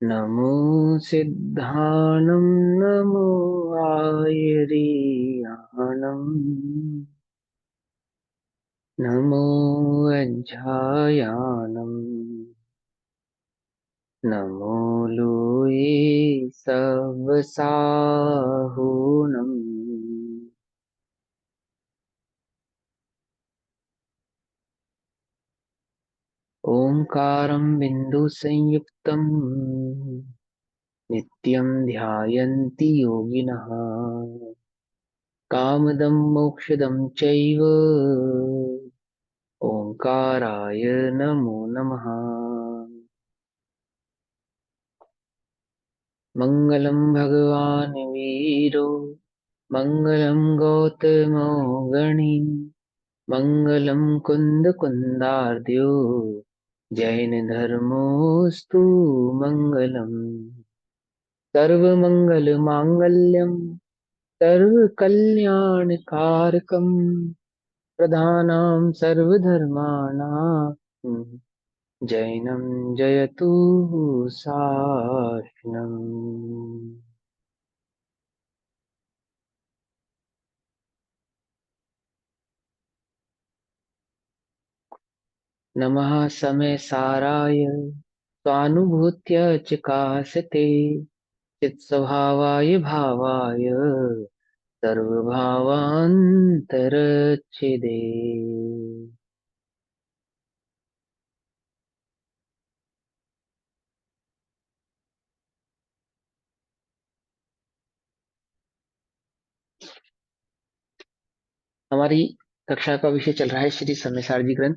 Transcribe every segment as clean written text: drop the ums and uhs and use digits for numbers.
नमो सिद्धाणं नमो आयर्याणं नमो वज्झायाणं नमो लोये सवसाहुणम् ओंकारं बिन्दुसंयुक्तं नित्यं ध्यायन्ति योगिनः कामदं मोक्षदं चैव ओंकाराय नमो नमः। मङ्गलं भगवान् वीरो मङ्गलं गौतमो गणी मङ्गलं कुन्दकुन्दार्द्यो जैनधर्मोऽस्तु मङ्गलम्। सर्वमङ्गलमाङ्गल्यं सर्वकल्याणकारकं प्रधानां सर्वधर्माणां जैनं जयतु शासनम्। नमः समयसाराय स्वानुभूत्य चिकासते चित्स्वभावाय भावाय सर्वभावान्तरच्छिदे। हमारी कक्षा का विषय चल रहा है श्री सम्यसार जी ग्रंथ।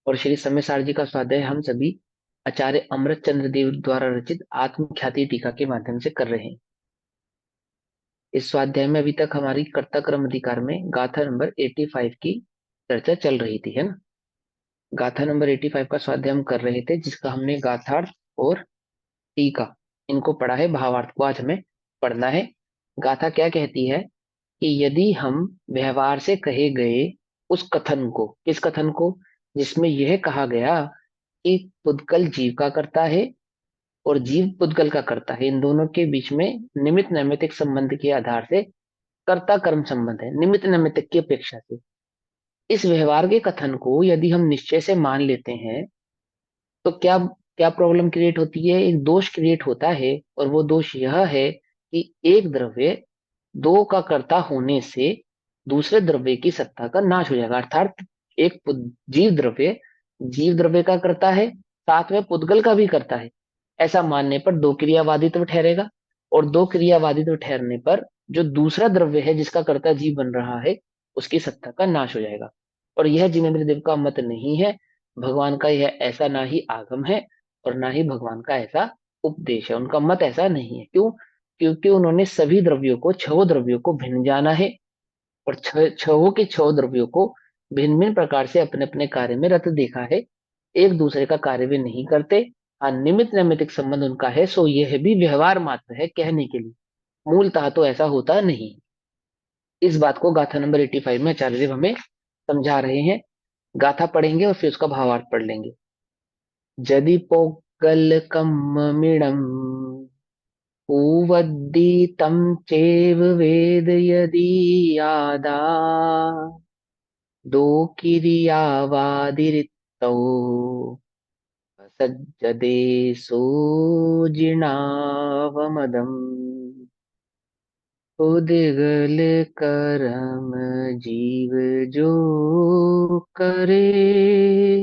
और श्री सम्यसार जी का स्वाध्याय हम सभी आचार्य अमृत चंद्र देव द्वारा रचित आत्मख्याति टीका के माध्यम से कर रहे हैं। इस स्वाध्याय में अभी तक हमारी कर्ता क्रम अधिकार में गाथा नंबर 85 की चर्चा चल रही थी, है ना। गाथा नंबर 85 का स्वाध्याय हम कर रहे थे, जिसका हमने गाथार्थ और टीका इनको पढ़ा है। भावार्थ को आज हमें पढ़ना है। गाथा क्या कहती है कि यदि हम व्यवहार से कहे गए उस कथन को, किस कथन को, जिसमें यह कहा गया कि पुद्गल जीव का करता है और जीव पुद्गल का करता है, इन दोनों के बीच में निमित्त नैमित्तिक संबंध के आधार से कर्ता कर्म संबंध है, निमित्त नैमित्तिक की अपेक्षा से। इस व्यवहार के कथन को यदि हम निश्चय से मान लेते हैं तो क्या क्या प्रॉब्लम क्रिएट होती है, एक दोष क्रिएट होता है। और वो दोष यह है कि एक द्रव्य दो का कर्ता होने से दूसरे द्रव्य की सत्ता का नाश हो जाएगा। अर्थात एक जीव द्रव्य का करता है, साथ में पुद्गल का भी करता है। ऐसा मानने पर दो क्रियावादित्व ठहरेगा, और दो क्रियावादित्व ठहरने पर जो दूसरा द्रव्य है जिसका कर्ता जीव बन रहा है उसकी सत्ता का नाश हो जाएगा। और यह जिनेन्द्र देव का मत नहीं है, भगवान का यह ऐसा ना ही आगम है और ना ही भगवान का ऐसा उपदेश है। उनका मत ऐसा नहीं है। क्यों? क्योंकि उन्होंने सभी द्रव्यों को, छह द्रव्यों को भिन्न जाना है, और छहों के छह द्रव्यों को भिन्न भिन्न प्रकार से अपने अपने कार्य में रत देखा है। एक दूसरे का कार्य वे नहीं करते। हाँ, निमित्त नैमित्तिक संबंध उनका है, सो यह भी व्यवहार मात्र है कहने के लिए, मूलतः तो ऐसा होता नहीं। इस बात को गाथा नंबर 85 में आचार्य देव हमें समझा रहे हैं। गाथा पढ़ेंगे और फिर उसका भावार्थ पढ़ लेंगे। जदि पोगल उवद्दितं चैव वेद यदि यादा दो किरियावादिरिक्तौ सज्जते सोजिनावमदम् उद्गल करम जीव जो करे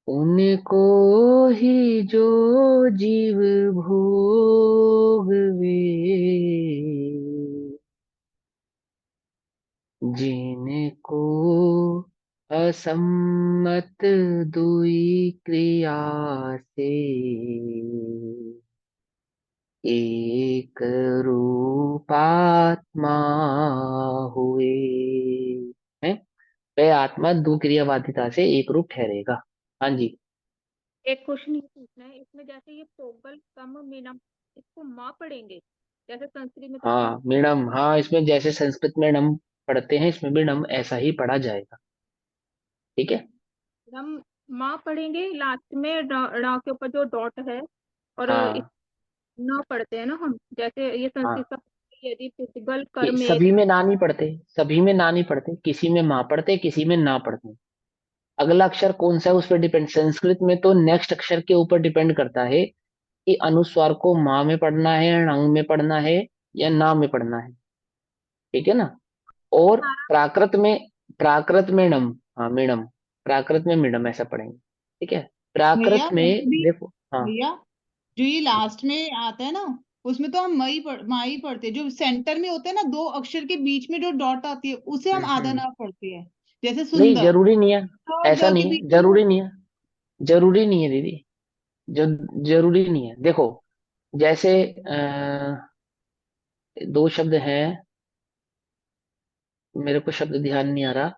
उनको ही जो जीव भोगवे जिनको असम्मत दुई क्रिया से एक रूपात्मा हुए हैं, वह आत्मा दो क्रियावादिता से एक रूप ठहरेगा। हाँ जी। एक क्वेश्चन ये पूछना है इसमें, जैसे ये पोगल कम मीनम, इसको माँ पढ़ेंगे जैसे संस्कृत में तो हाँ मीणम, हाँ इसमें जैसे संस्कृत में नम पढ़ते हैं इसमें भी नम ऐसा ही पढ़ा जाएगा। ठीक है। हम माँ पढ़ेंगे, लास्ट में ड़ के ऊपर जो डॉट है। और हाँ न पढ़ते हैं ना हम, जैसे ये हाँ, संस्कृत का, यदि पुद्गल ये कर्मे। सभी में ना नहीं पढ़ते, सभी में ना नहीं पढ़ते, किसी में माँ पढ़ते, किसी में ना पढ़ते। अगला अक्षर कौन सा है उस पर डिपेंड, संस्कृत में तो नेक्स्ट अक्षर के ऊपर डिपेंड करता है कि अनुस्वार को माँ में पढ़ना है, णंग में पढ़ना है, या ना में पढ़ना है। ठीक है ना। और हमारा प्राकृत में नम, हाँ मिणम, प्राकृत में मिणम ऐसा पढ़ेंगे। ठीक है। भैया प्राकृत में वैसे भी, देखो, हाँ भैया जो ये लास्ट में आता है ना, उसमें तो हम माई ही पढ़ते हैं। जो सेंटर में होते हैं ना, दो अक्षर के बीच में जो डॉट आती है, उसे हम आधा हम्म। नाम पढ़ते हैं। जैसे नहीं सुंदर, जरूरी नहीं है, स और ऐसा द के नहीं है, बीच में जो। जरूरी नहीं है, जरूरी नहीं है दीदी, जो जरूरी नहीं है। देखो जैसे दो शब्द हैं, मेरे को शब्द ध्यान नहीं आ रहा,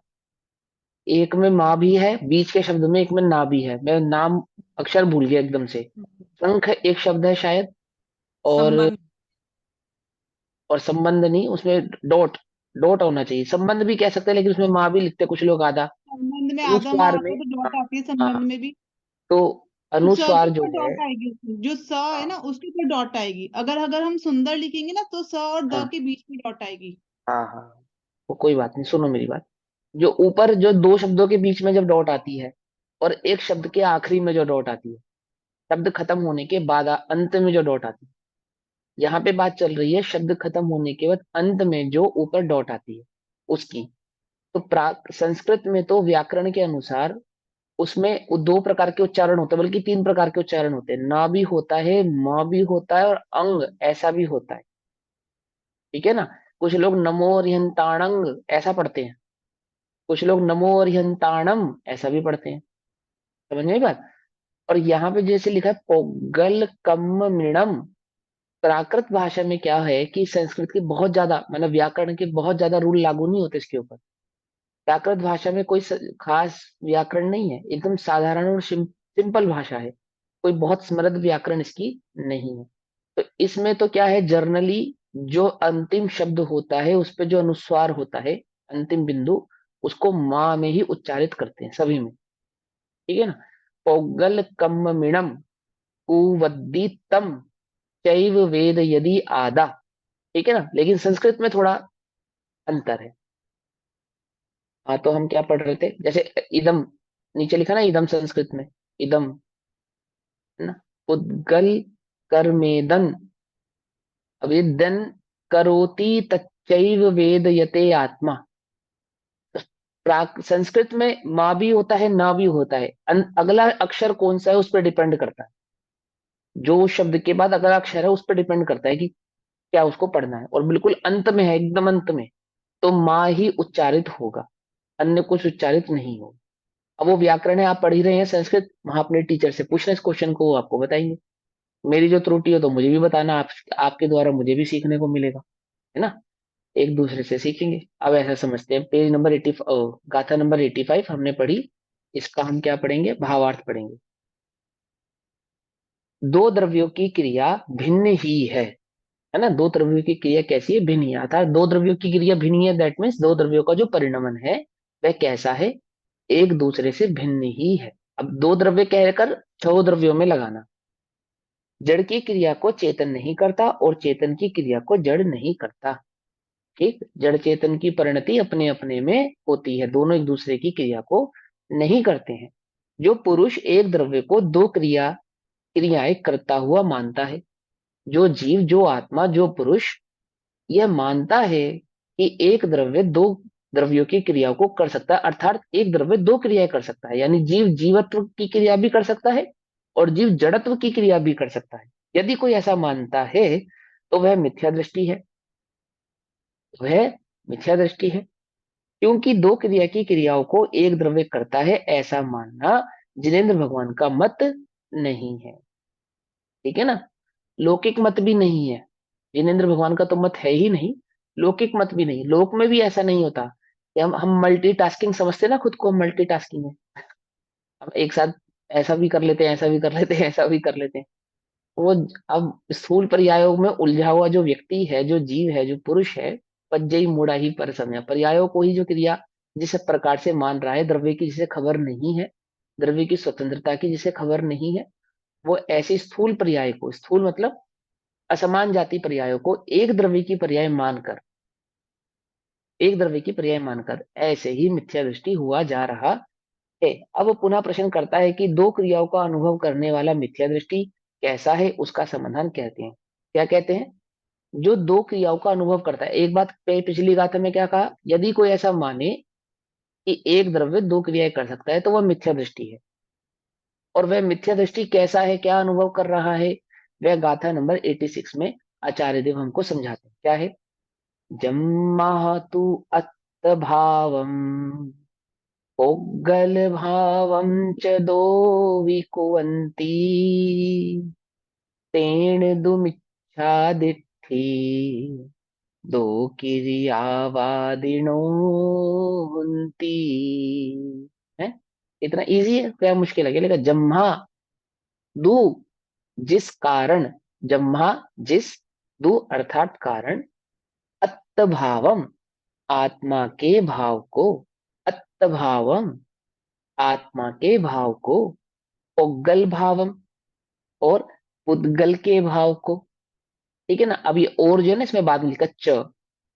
एक में माँ भी है बीच के शब्द में, एक में ना भी है, मैं नाम अक्षर भूल गया एकदम से। शंख एक शब्द है शायद, और संबंध। संबंध नहीं, उसमें डॉट, डॉट होना चाहिए, संबंध भी कह सकते हैं लेकिन उसमें माँ भी लिखते हैं कुछ लोग आधा। संबंध में आधा माँ अनुस्वार आता में, है तो हाँ डॉट आती है संबंध हाँ, में भी। तो तो स के अनुस्वार जो ऊपर है, डॉट आएगी उसमें, जो स है ना हाँ उसके ऊपर डॉट आएगी। अगर अगर हम सुंदर लिखेंगे ना, तो स और द हाँ के बीच में डॉट आएगी। हाँ हाँ, वो कोई बात नहीं, सुनो मेरी बात। जो ऊपर जो दो शब्दों के बीच में जब डॉट आती है, और एक शब्द के आखिरी में जो डॉट आती है, शब्द खत्म होने के बाद अंत में जो डॉट आती है, यहाँ पे बात चल रही है शब्द खत्म होने के बाद अंत में जो ऊपर डॉट आती है उसकी। तो प्राक संस्कृत में तो व्याकरण के अनुसार उसमें वो दो प्रकार के उच्चारण होते हैं, बल्कि तीन प्रकार के उच्चारण होते हैं, ना भी होता है, म भी होता है, और अंग ऐसा भी होता है। ठीक है ना। कुछ लोग नमो अरिहंताणंग ऐसा पढ़ते हैं, कुछ लोग नमो अरिहंताणम ऐसा भी पढ़ते हैं। समझ में आई बात। और यहाँ पे जैसे लिखा है पोगल कम मृणम, प्राकृत भाषा में क्या है कि संस्कृत के बहुत ज्यादा मतलब व्याकरण के बहुत ज्यादा रूल लागू नहीं होते इसके ऊपर। प्राकृत भाषा में कोई खास व्याकरण नहीं है, एकदम साधारण और सिंपल भाषा है, कोई बहुत समृद्ध व्याकरण इसकी नहीं है। तो इसमें तो क्या है, जर्नली जो अंतिम शब्द होता है उस पे जो अनुस्वार होता है, अंतिम बिंदु, उसको माँ में ही उच्चारित करते हैं सभी में। ठीक है ना। पौगल कम्मिणम कुवद्दीतम चैव वेद यदि आदा। ठीक है ना, लेकिन संस्कृत में थोड़ा अंतर है। हाँ, तो हम क्या पढ़ रहे थे, जैसे इदम, नीचे लिखा ना इदम संस्कृत में, इदम, है ना। उद्गल कर्मेदन, अब ये दन करोति तच्चैव वेदयते आत्मा। प्राक संस्कृत में माँ भी होता है, ना भी होता है, अगला अक्षर कौन सा है उस पर डिपेंड करता है। जो शब्द के बाद अगला अक्षर है उस पर डिपेंड करता है कि क्या उसको पढ़ना है, और बिल्कुल अंत में है, एकदम अंत में, तो माँ ही उच्चारित होगा, अन्य कुछ उच्चारित नहीं होगा। अब वो व्याकरण है, आप पढ़ ही रहे हैं संस्कृत, वहां अपने टीचर से पूछना इस क्वेश्चन को, वो आपको बताएंगे। मेरी जो त्रुटि हो तो मुझे भी बताना, आप आपके द्वारा मुझे भी सीखने को मिलेगा, है ना। एक दूसरे से सीखेंगे। अब ऐसा समझते हैं, पेज नंबर 80, गाथा नंबर 85 हमने पढ़ी, इसका हम क्या पढ़ेंगे, भावार्थ पढ़ेंगे। दो द्रव्यों की क्रिया भिन्न ही है ना। दो द्रव्यों की क्रिया कैसी है, भिन्न ही है। अर्थात दो द्रव्यों की क्रिया भिन्न ही है, दैट मीन्स दो द्रव्यों का जो परिणमन है वह कैसा है, एक दूसरे से भिन्न ही है। अब दो द्रव्य कहकर छह द्रव्यों में लगाना, जड़ की क्रिया को चेतन नहीं करता और चेतन की क्रिया को जड़ नहीं करता। ठीक, जड़ चेतन की परिणति अपने अपने में होती है, दोनों एक दूसरे की क्रिया को नहीं करते हैं। जो पुरुष एक द्रव्य को दो क्रियाएं करता हुआ मानता है, जो जीव, जो आत्मा, जो पुरुष यह मानता है कि एक द्रव्य दो द्रव्यों की क्रियाओं को कर सकता है, अर्थात एक द्रव्य दो क्रियाएं कर सकता है, यानी जीव जीवत्व की क्रिया भी कर सकता है और जीव जड़त्व की क्रिया भी कर सकता है। यदि कोई ऐसा मानता है तो वह मिथ्या दृष्टि है, वह मिथ्या दृष्टि है। क्योंकि दो क्रिया की क्रियाओं को एक द्रव्य करता है ऐसा मानना जिनेन्द्र भगवान का मत नहीं है। ठीक है ना। लौकिक मत भी नहीं है, जिनेन्द्र भगवान का तो मत है ही नहीं, लौकिक मत भी नहीं। लोक में भी ऐसा नहीं होता कि हम मल्टीटास्किंग समझते हैं ना खुद को, मल्टीटास्किंग है, हम एक साथ ऐसा भी कर लेते हैं, ऐसा भी कर लेते हैं, ऐसा भी कर लेते हैं। वो अब स्थूल पर्यायों में उलझा हुआ जो व्यक्ति है, जो जीव है, जो पुरुष है, पज्जई मूढ़ा ही पर समय, पर्यायों को ही जो क्रिया जिस प्रकार से मान रहा है, द्रव्य की जिसे खबर नहीं है, द्रव्य की स्वतंत्रता की जिसे खबर नहीं है, वो ऐसे स्थूल पर्याय को, स्थूल मतलब असमान जाति पर्यायों को एक द्रव्य की पर्याय मानकर, एक द्रव्य की पर्याय मानकर ऐसे ही मिथ्या दृष्टि हुआ जा रहा है। अब वो पुनः प्रश्न करता है कि दो क्रियाओं का अनुभव करने वाला मिथ्या दृष्टि कैसा है, उसका समाधान कहते हैं। क्या कहते हैं? जो दो क्रियाओं का अनुभव करता है। एक बात पिछली गाथा में क्या कहा, यदि कोई ऐसा माने कि एक द्रव्य दो क्रियाएं कर सकता है तो वह मिथ्या दृष्टि है। और वह मिथ्या दृष्टि कैसा है, क्या अनुभव कर रहा है, वह गाथा नंबर 86 में आचार्य देव हमको समझाते हैं। क्या है? जम्मातु अत्त भावम पोग्गल भावम च दो विकुवन्ति तेण दुमिच्छादित्थि दो क्रियावादिनो हुन्ति। है? इतना इजी है, क्या मुश्किल है? क्या लिखा? जम्हा दू, जिस कारण, जम्हा जिस, दू अर्थात कारण, अत्तभावम आत्मा के भाव को, अत्तभावम आत्मा के भाव को, पुग्गल भावम और पुद्गल के भाव को। ठीक है ना? अब ये और जो है ना, इसमें बाद में लिखा च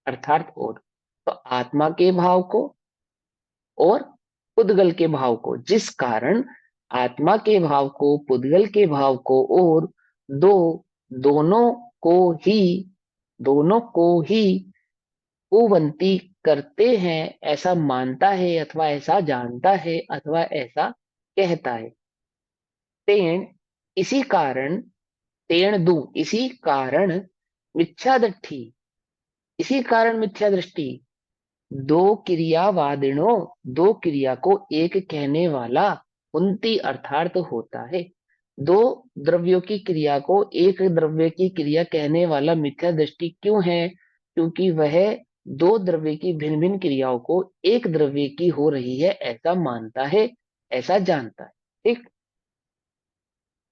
अर्थात और, तो आत्मा के भाव को और पुद्गल के भाव को, जिस कारण आत्मा के भाव को, पुद्गल के भाव को और दो, दोनों को ही, दोनों को ही कुवंती करते हैं, ऐसा मानता है अथवा ऐसा जानता है अथवा ऐसा कहता है। तेण, इसी कारण, तेण दू, इसी कारण मिथ्यादृष्टि, इसी कारण मिथ्या दृष्टि, दो क्रियावादिनों, दो क्रिया को एक कहने वाला, उन्ति अर्थात होता है। दो द्रव्यों की क्रिया को एक द्रव्य की क्रिया कहने वाला मिथ्या दृष्टि क्यों है? क्योंकि वह दो द्रव्य की भिन्न भिन्न क्रियाओं को एक द्रव्य की हो रही है ऐसा मानता है, ऐसा जानता है। ठीक।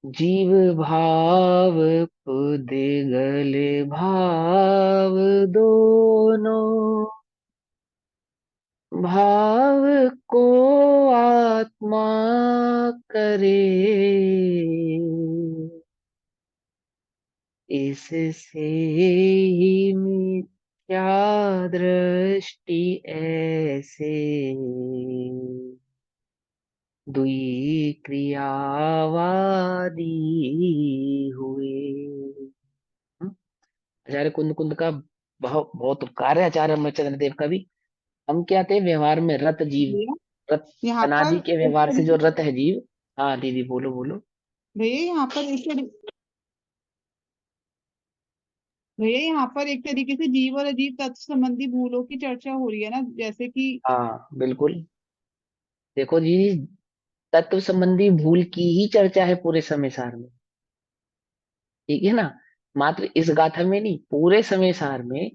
जीव भाव पुद्गल भाव दोनों, भाव को आत्मा करे, इससे ही मिथ्या दृष्टि ऐसे दुई क्रियावादी हुए। हम्म? आचार्य कुंद कुंद का बहुत बहुत उपकार है, आचार्य अमरचंद्र देव का भी। हम क्या थे व्यवहार में, रत जीव, भैया रत, यहाँ पर अनादि के एक व्यवहार से जो तरीके रत है जीव। हाँ दीदी बोलो बोलो। भैया यहाँ पर भैया यहाँ पर एक तरीके से जीव और अजीव तत्व संबंधी भूलों की चर्चा हो रही है ना, जैसे कि हाँ बिल्कुल। देखो जी, तत्व संबंधी भूल की ही चर्चा है पूरे समय सार में। ठीक है ना? मात्र इस गाथा में नहीं, पूरे समय सार में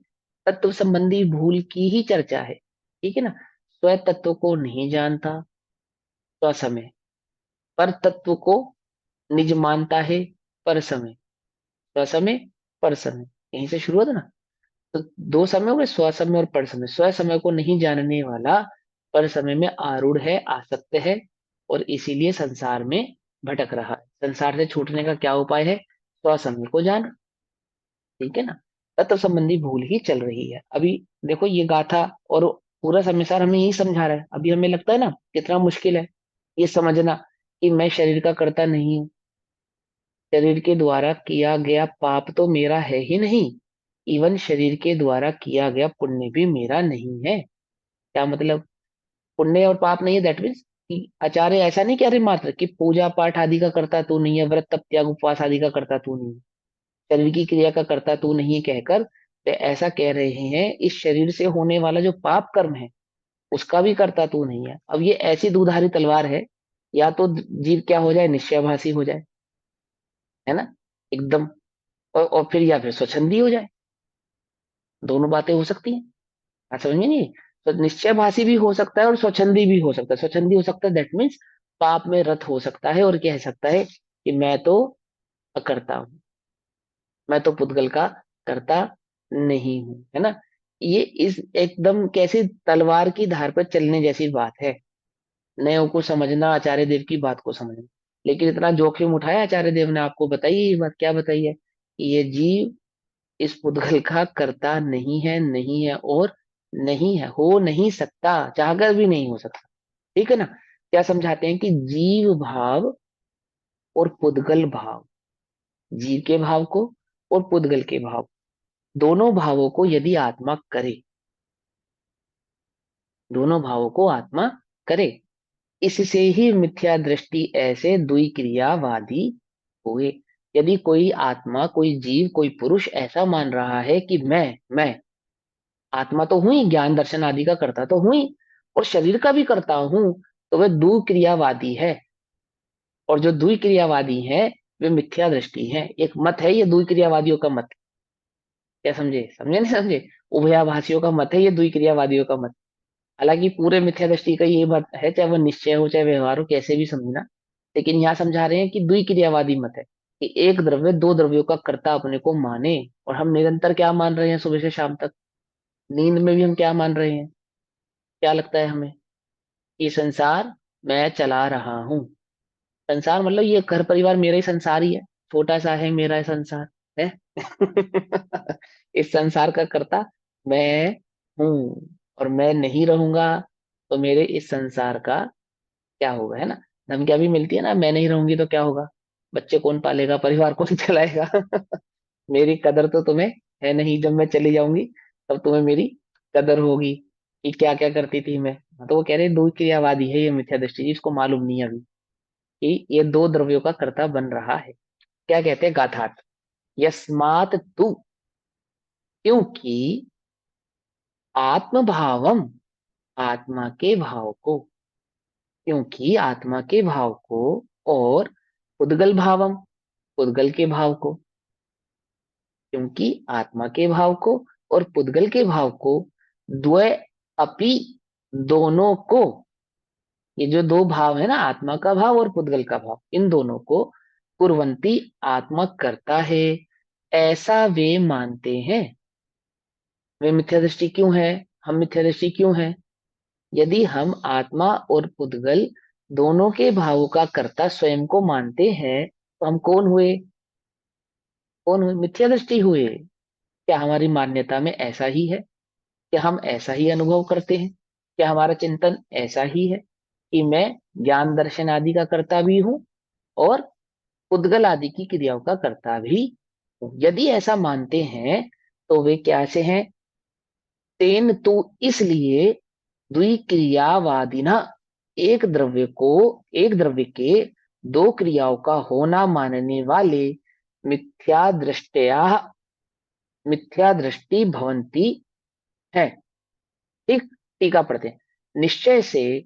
तत्व संबंधी भूल की ही चर्चा है। ठीक है ना? स्व तत्व को नहीं जानता स्व समय, पर तत्व को निज मानता है पर समय, स्व समय पर समय, यहीं से शुरू होता ना। तो दो समय हो गए, स्व समय और पर समय। स्व समय को नहीं जानने वाला पर समय में आरूढ़ है, आसक्त है, और इसीलिए संसार में भटक रहा है। संसार से छूटने का क्या उपाय है? स्व समय को जाना। ठीक है ना? तत्व संबंधी भूल ही चल रही है अभी। देखो ये गाथा और पूरा समाचार हमें यही समझा रहा है। अभी हमें लगता है ना कितना मुश्किल है ये समझना कि मैं शरीर का कर्ता नहीं हूँ, शरीर के द्वारा किया गया पाप तो मेरा है ही नहीं, इवन शरीर के द्वारा किया गया पुण्य भी मेरा नहीं है। क्या मतलब? पुण्य और पाप नहीं है, दैट मीन्स कि आचार्य ऐसा नहीं कह रहे मात्र कि पूजा पाठ आदि का करता तू नहीं है, व्रत तप त्याग उपवास आदि का करता तू नहीं है, शरीर की क्रिया का करता तू नहीं है कहकर वे ऐसा कह रहे हैं इस शरीर से होने वाला जो पाप कर्म है उसका भी करता तू नहीं है। अब ये ऐसी दुधारी तलवार है, या तो जीव क्या हो जाए, निश्चयभाषी हो जाए, है ना, एकदम, और फिर या फिर स्वच्छंदी हो जाए। दोनों बातें हो सकती हैं। आप समझ में नहीं? तो निश्चयभाषी भी हो सकता है और स्वच्छंदी भी हो सकता है। स्वच्छंदी हो सकता है दैट मीन्स पाप में रत हो सकता है और कह सकता है कि मैं तो अकर्ता हूं, मैं तो पुद्गल का करता नहीं हूं, है ना। ये इस एकदम कैसी तलवार की धार पर चलने जैसी बात है। नयों को समझना, आचार्य देव की बात को समझना। लेकिन इतना जोखिम उठाया आचार्य देव ने, आपको बताइए ये बात, क्या बताई है कि ये जीव इस पुद्गल का कर्ता नहीं है, नहीं है और नहीं है, हो नहीं सकता, चाहकर भी नहीं हो सकता। ठीक है ना। क्या समझाते हैं कि जीव भाव और पुद्गल भाव, जीव के भाव को और पुद्गल के भाव, दोनों भावों को यदि आत्मा करे, दोनों भावों को आत्मा करे, इससे ही मिथ्या दृष्टि ऐसे द्विक्रियावादी हुए। यदि कोई आत्मा, कोई जीव, कोई पुरुष ऐसा मान रहा है कि मैं आत्मा तो हुई, ज्ञान दर्शन आदि का करता तो हुई, और शरीर का भी करता हूं, तो वह द्विक्रियावादी है। और जो द्विक्रियावादी है वे मिथ्या दृष्टि है। एक मत है ये द्विक्रियावादियों का मत। क्या समझे, समझे नहीं समझे? उभयाभाषियों का मत है ये द्विक्रियावादियों का मत। हालांकि पूरे मिथ्या दृष्टि का ये मत है, चाहे वो निश्चय हो चाहे व्यवहार हो, कैसे भी समझना। लेकिन यहाँ समझा रहे हैं कि द्विक्रियावादी मत है कि एक द्रव्य दो द्रव्यों का कर्ता अपने को माने। और हम निरंतर क्या मान रहे हैं सुबह से शाम तक? नींद में भी हम क्या मान रहे हैं? क्या लगता है हमें? ये संसार मैं चला रहा हूँ। संसार मतलब ये घर परिवार मेरा ही संसार ही है, छोटा सा है मेरा संसार है। इस संसार का कर्ता मैं हूँ, और मैं नहीं रहूंगा तो मेरे इस संसार का क्या होगा, है ना। धमकियां भी मिलती है ना, मैं नहीं रहूंगी तो क्या होगा, बच्चे कौन पालेगा, परिवार कौन चलाएगा। मेरी कदर तो तुम्हें है नहीं, जब मैं चली जाऊंगी तब तुम्हें मेरी कदर होगी कि क्या क्या करती थी मैं। हाँ, तो वो कह रहे दो क्रियावादी है ये मिथ्या दृष्टि, जिसको मालूम नहीं है अभी कि ये दो द्रव्यों का कर्ता बन रहा है। क्या कहते हैं गाथार्थ, यस्मात तु, क्योंकि आत्म भावम, आत्मा के भाव को, क्योंकि आत्मा के भाव को, और पुद्गल भावम, पुद्गल के भाव को, क्योंकि आत्मा के भाव को और पुद्गल के भाव को, द्वय अपि, दोनों को, ये जो दो भाव है ना, आत्मा का भाव और पुद्गल का भाव, इन दोनों को कुर्वंती, आत्मा करता है, ऐसा वे मानते हैं। वे मिथ्या दृष्टि क्यों है? हम मिथ्या दृष्टि क्यों है? यदि हम आत्मा और पुद्गल दोनों के भावों का कर्ता स्वयं को मानते हैं, तो हम कौन हुए? कौन हुए? मिथ्या दृष्टि हुए। क्या हमारी मान्यता में ऐसा ही है? क्या हम ऐसा ही अनुभव करते हैं? क्या हमारा चिंतन ऐसा ही है कि मैं ज्ञान दर्शन आदि का कर्ता भी हूं और पुद्गल आदि की क्रियाओं का कर्ता भी हूं? यदि ऐसा मानते हैं तो वे क्या से हैं? तेन तो इसलिए द्विक्रियावादिना, एक द्रव्य को, एक द्रव्य के दो क्रियाओं का होना मानने वाले मिथ्या दृष्टया, मिथ्या दृष्टि भवंती है। ठीक। टीका पढ़ते हैं। निश्चय से,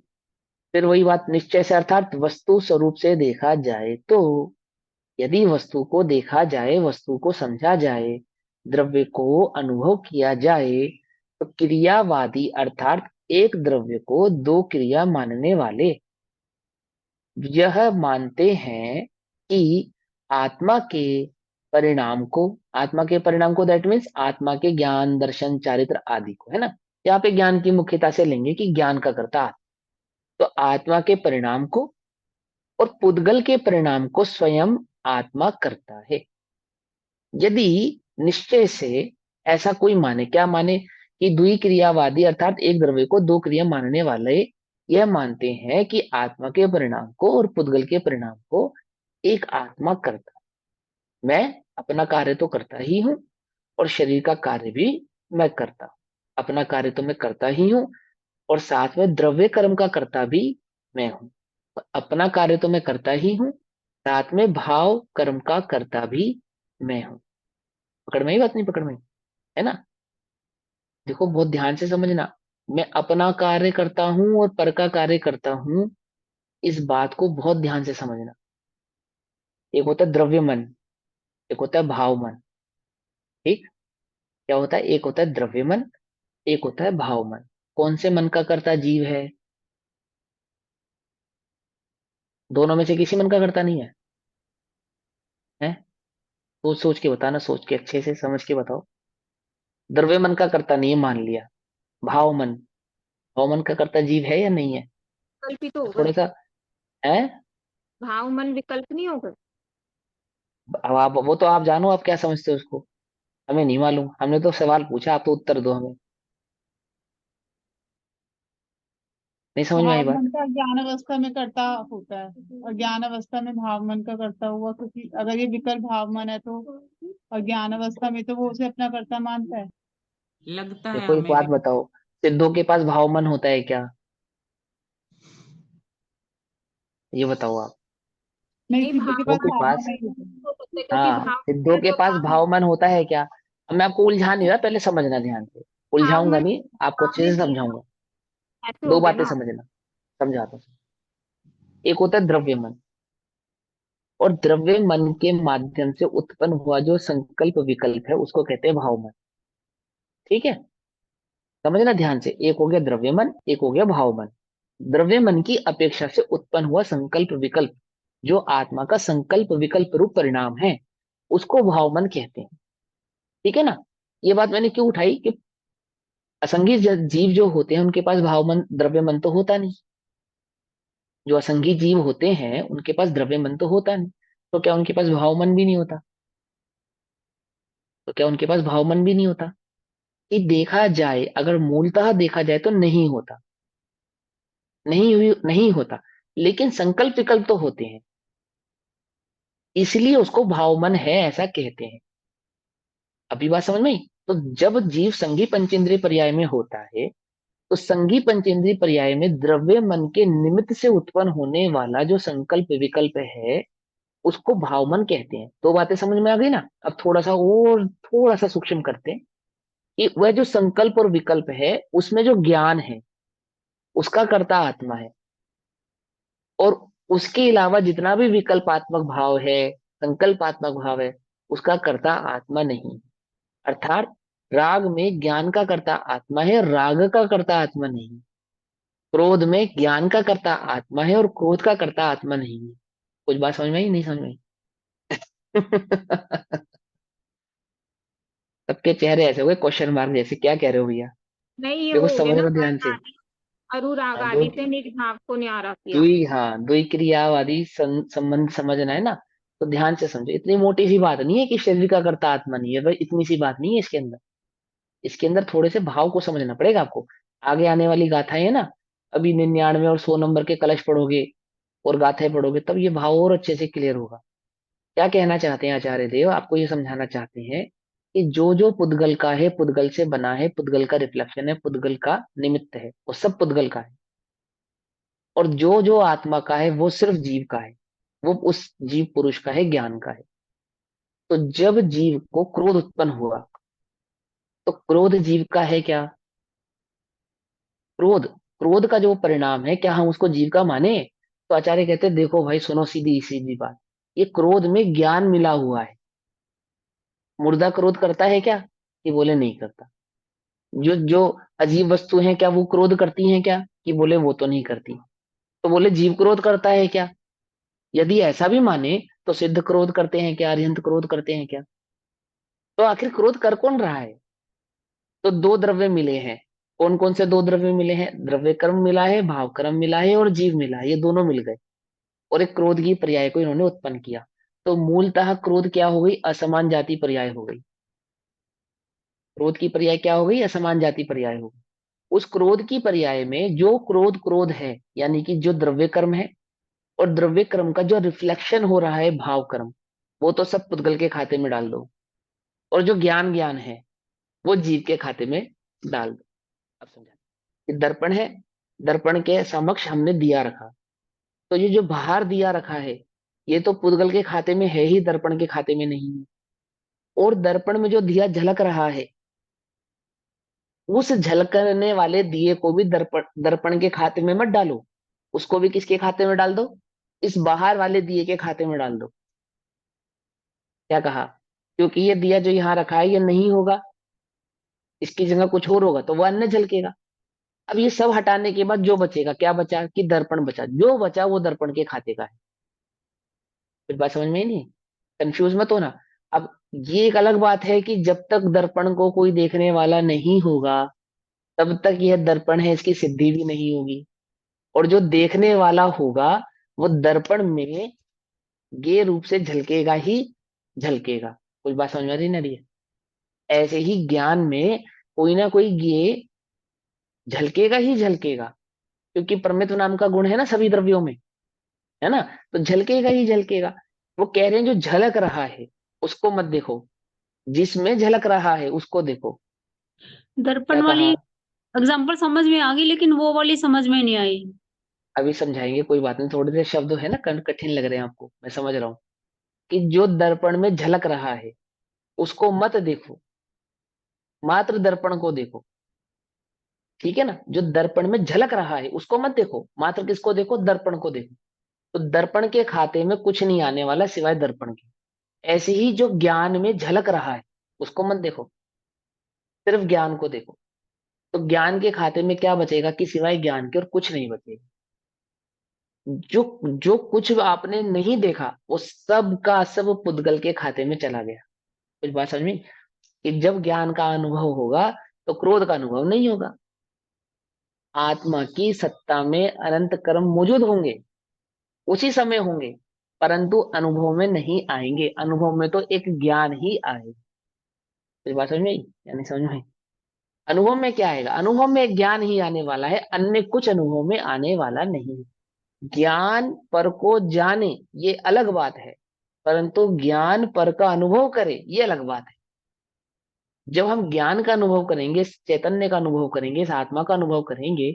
फिर वही बात, निश्चय से अर्थात वस्तु स्वरूप से देखा जाए तो, यदि वस्तु को देखा जाए, वस्तु को समझा जाए, द्रव्य को अनुभव किया जाए, तो क्रियावादी अर्थात एक द्रव्य को दो क्रिया मानने वाले यह मानते हैं कि आत्मा के परिणाम को, आत्मा के परिणाम को दैट मीन्स आत्मा के ज्ञान दर्शन चारित्र आदि को, है ना। यहाँ पे ज्ञान की मुख्यता से लेंगे कि ज्ञान का कर्ता आत्मा। तो आत्मा के परिणाम को और पुद्गल के परिणाम को स्वयं आत्मा करता है। यदि निश्चय से ऐसा कोई माने, क्या माने कि द्विक्रियावादी अर्थात एक द्रव्य को दो क्रिया मानने वाले यह मानते हैं कि आत्मा के परिणाम को और पुद्गल के परिणाम को एक आत्मा करता। मैं अपना कार्य तो करता ही हूं और शरीर का कार्य भी मैं करता हूं। अपना कार्य तो मैं करता ही हूं और साथ में द्रव्य कर्म का करता भी मैं हूं। अपना कार्य तो मैं करता ही हूं, साथ में भाव कर्म का करता भी मैं हूं। पकड़ में ही बात, नहीं पकड़ में, है ना। देखो बहुत ध्यान से समझना, मैं अपना कार्य करता हूं और पर का कार्य करता हूं, इस बात को बहुत ध्यान से समझना। एक होता है द्रव्य मन, एक होता है भाव मन। ठीक। क्या होता है? एक होता है द्रव्य मन, एक होता है भाव मन। कौन से मन का करता जीव है? दोनों में से किसी मन का करता नहीं है? है? सोच सोच के बताना, सोच के अच्छे से समझ के बताओ। द्रव्य मन का करता नहीं है मान लिया, भाव मन, भाव मन का करता जीव है या नहीं है? विकल्प ही तो हो थोड़ा गए। सा है। भाव मन विकल्प नहीं हो गए। अब आप वो तो आप जानो, आप क्या समझते हो उसको, हमें नहीं मालूम, हमने तो सवाल पूछा, आप तो उत्तर दो हमें। नहीं समझ में आई भाव बात? मन का ज्ञान अवस्था में कर्ता होता है, और ज्ञान अवस्था में भाव मन का कर्ता हुआ, क्योंकि अगर ये विकल्प भाव मन है तो, और ज्ञान अवस्था में तो वो उसे अपना कर्ता मानता है। लगता है देखो एक हमें बात भी। बताओ, सिद्धों के पास भाव मन होता है क्या? ये बताओ आप। नहीं, नहीं, सिद्ध के भाव पास सिद्धों के मन भाव मन पास, नहीं होता। हो सकते हैं, क्योंकि हाँ भाव सिद्धों है के तो पास भाव भाव मन होता है क्या? अब मैं आपको उलझा नहीं रहा, पहले समझना ध्यान से। भाव उलझाऊंगा मन नहीं, आपको भाव अच्छे में से दिया समझाऊंगा। ऐसे दो हो गया बातें ना। समझना, समझाता हूँ। एक होता है द्रव्य मन, और द्रव्य मन के माध्यम से उत्पन्न हुआ जो संकल्प विकल्प है उसको कहते हैं भाव मन। ठीक है, समझना ध्यान से। एक हो गया द्रव्य मन, एक हो गया भाव मन। द्रव्य मन की अपेक्षा से उत्पन्न हुआ संकल्प विकल्प, जो आत्मा का संकल्प विकल्प रूप परिणाम है, उसको भाव मन कहते हैं। ठीक है ना? ये बात मैंने क्यों उठाई कि असंगी जीव जो होते हैं उनके पास भाव मन द्रव्य मन तो होता नहीं। जो असंगी जीव होते हैं उनके पास द्रव्य मन तो होता नहीं, तो क्या उनके पास भाव मन भी नहीं होता? तो क्या उनके पास भाव मन भी नहीं होता? ये देखा जाए, अगर मूलतः देखा जाए तो नहीं होता, नहीं होता। लेकिन संकल्प विकल्प तो होते हैं, इसलिए उसको भाव मन है ऐसा कहते हैं। अभी बात समझ में आई? तो जब जीव संघी पंचेंद्रिय पर्याय में होता है, तो संघी पंचेंद्रिय पर्याय में द्रव्य मन के निमित्त से उत्पन्न होने वाला जो संकल्प विकल्प है उसको भावमन कहते हैं। दो बातें समझ में आ गई ना? अब थोड़ा सा और थोड़ा सा सूक्ष्म करते हैं कि वह जो संकल्प और विकल्प है उसमें जो ज्ञान है उसका कर्ता आत्मा है, और उसके अलावा जितना भी विकल्पात्मक भाव है, संकल्पात्मक भाव है, उसका कर्ता आत्मा नहीं। अर्थात राग में ज्ञान का कर्ता आत्मा है, राग का कर्ता आत्मा नहीं। क्रोध में ज्ञान का कर्ता आत्मा है और क्रोध का कर्ता आत्मा नहीं है। कुछ बात समझ में आई, नहीं समझ में आई? सबके चेहरे ऐसे हो गए क्वेश्चन मार्क जैसे, क्या कह रहे हो भैया? नहीं, ये देखो हो गया ना, समझना ध्यान वर्ण से। आदि अनुराग हाँ, दो आदि से निर्भाव को न्यारा किया। दुई, हाँ दुई क्रियावादी संबंध समझना है ना, तो ध्यान से समझो। इतनी मोटी सी बात नहीं है कि शरीर का कर्ता आत्मा नहीं है भाई, इतनी सी बात नहीं है इसके अंदर। इसके अंदर थोड़े से भाव को समझना पड़ेगा आपको। आगे आने वाली गाथाएं है ना, अभी 99 और 100 नंबर के कलश पढ़ोगे और गाथाएं पढ़ोगे तब ये भाव और अच्छे से क्लियर होगा। क्या कहना चाहते हैं आचार्य देव? आपको ये समझाना चाहते हैं कि जो जो पुद्गल का है, पुद्गल से बना है, पुद्गल का रिफ्लेक्शन है, पुद्गल का निमित्त है, वो सब पुद्गल का है। और जो जो आत्मा का है वो सिर्फ जीव का है, वो उस जीव पुरुष का है, ज्ञान का है। तो जब जीव को क्रोध उत्पन्न हुआ, तो क्रोध जीव का है क्या? क्रोध, क्रोध का जो परिणाम है, क्या हम उसको जीव का माने? तो आचार्य कहते हैं देखो भाई सुनो, सीधी सीधी बात, ये क्रोध में ज्ञान मिला हुआ है। मुर्दा क्रोध करता है क्या? कि बोले नहीं करता। जो जो अजीब वस्तु हैं क्या वो क्रोध करती हैं क्या? कि बोले वो तो नहीं करती। तो बोले जीव क्रोध करता है क्या? यदि ऐसा भी माने तो सिद्ध क्रोध करते हैं क्या, अरिहंत क्रोध करते हैं क्या? तो आखिर क्रोध कर कौन रहा है? तो दो द्रव्य मिले हैं। कौन कौन से दो द्रव्य मिले हैं? द्रव्य कर्म मिला है, भाव कर्म मिला है, और जीव मिला है, ये दोनों मिल गए और एक क्रोध की पर्याय को इन्होंने उत्पन्न किया। तो मूलतः क्रोध क्या हो गई? असमान जाति पर्याय हो गई। क्रोध की पर्याय क्या हो गई? असमान जाति पर्याय हो गई। उस क्रोध की पर्याय में जो क्रोध क्रोध है, यानी कि जो द्रव्य कर्म है, और द्रव्य कर्म का जो रिफ्लेक्शन हो रहा है भाव कर्म, वो तो सब पुद्गल के खाते में डाल दो। और जो ज्ञान ज्ञान है वो जीव के खाते में डाल दो। अब समझा? कि दर्पण है, दर्पण के समक्ष हमने दिया रखा, तो ये जो बाहर दिया रखा है ये तो पुद्गल के खाते में है ही, दर्पण के खाते में नहीं है। और दर्पण में जो दिया झलक रहा है, उस झलकने वाले दिए को भी दर्पण दर्पण के खाते में मत डालो, उसको भी किसके खाते में डाल दो? इस बाहर वाले दिए के खाते में डाल दो। क्या कहा? क्योंकि ये दिया जो यहाँ रखा है ये नहीं होगा, इसकी जगह कुछ और होगा तो वो अन्य झलकेगा। अब ये सब हटाने के बाद जो बचेगा, क्या बचा? कि दर्पण बचा, जो बचा वो दर्पण के खाते का है। फिर बात समझ में ही नहीं? कंफ्यूज मत होना। अब ये एक अलग बात है कि जब तक दर्पण को कोई देखने वाला नहीं होगा तब तक यह दर्पण है इसकी सिद्धि भी नहीं होगी। और जो देखने वाला होगा वो दर्पण में गे रूप से झलकेगा ही झलकेगा। कुछ बात समझ में आ रही ना रही है? ऐसे ही ज्ञान में कोई ना कोई गे झलकेगा ही झलकेगा, क्योंकि परमित्व नाम का गुण है ना सभी द्रव्यों में, है ना? तो झलकेगा ही झलकेगा। वो कह रहे हैं जो झलक रहा है उसको मत देखो, जिसमें झलक रहा है उसको देखो। क्या दर्पण वाली कहा? एग्जाम्पल समझ में आ गई, लेकिन वो वाली समझ में नहीं आई। अभी समझाएंगे, कोई बात नहीं, थोड़े से शब्द है ना कठिन लग रहे हैं आपको, मैं समझ रहा हूँ। कि जो दर्पण में झलक रहा है उसको मत देखो, मात्र दर्पण को देखो। ठीक है ना? जो दर्पण में झलक रहा है उसको मत देखो, मात्र किसको देखो? दर्पण को देखो। तो दर्पण के खाते में कुछ नहीं आने वाला सिवाय दर्पण के। ऐसे ही जो ज्ञान में झलक रहा है उसको मत देखो, सिर्फ ज्ञान को देखो। तो ज्ञान के खाते में क्या बचेगा कि सिवाय ज्ञान के और कुछ नहीं बचेगा। जो जो कुछ आपने नहीं देखा वो सब का सब पुद्गल के खाते में चला गया। कुछ बात समझ में? कि जब ज्ञान का अनुभव होगा तो क्रोध का अनुभव नहीं होगा। आत्मा की सत्ता में अनंत कर्म मौजूद होंगे, उसी समय होंगे, परंतु अनुभव में नहीं आएंगे। अनुभव में तो एक ज्ञान ही आएगा। कुछ बात समझ में आई या नहीं समझ में आई? अनुभव में क्या आएगा? अनुभव में एक ज्ञान ही आने वाला है, अन्य कुछ अनुभव में आने वाला नहीं। ज्ञान पर को जाने ये अलग बात है, परंतु ज्ञान पर का अनुभव करे ये अलग बात है। जब हम ज्ञान का अनुभव करेंगे, इस चैतन्य का अनुभव करेंगे, इस आत्मा का अनुभव करेंगे,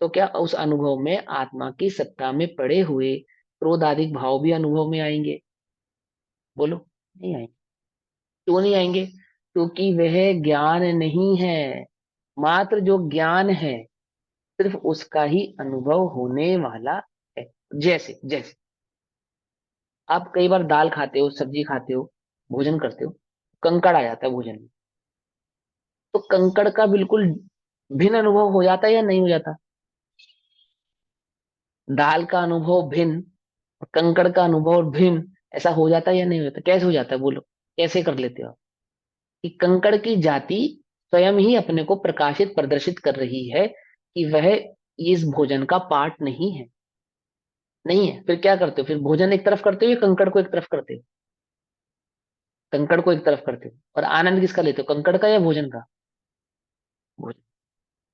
तो क्या उस अनुभव में आत्मा की सत्ता में पड़े हुए क्रोध आदि भाव भी अनुभव में आएंगे? बोलो, नहीं आएंगे। क्यों नहीं आएंगे? क्योंकि वह ज्ञान नहीं है। मात्र जो ज्ञान है सिर्फ उसका ही अनुभव होने वाला है। जैसे जैसे आप कई बार दाल खाते हो, सब्जी खाते हो, भोजन करते हो, कंकड़ आ जाता है भोजन में, तो कंकड़ का बिल्कुल भिन्न अनुभव हो जाता है या नहीं हो जाता? दाल का अनुभव भिन्न और कंकड़ का अनुभव भिन्न, ऐसा हो जाता है या नहीं हो जाता? कैसे हो जाता है बोलो? कैसे कर लेते हो आप? कि कंकड़ की जाति स्वयं ही अपने को प्रकाशित प्रदर्शित कर रही है कि वह इस भोजन का पार्ट नहीं है। नहीं है, फिर क्या करते हो? फिर भोजन एक तरफ करते हो या कंकड़ को एक तरफ करते हो? कंकड़ को एक तरफ करते हो। और आनंद किसका लेते हो, कंकड़ का या भोजन का? भोजन।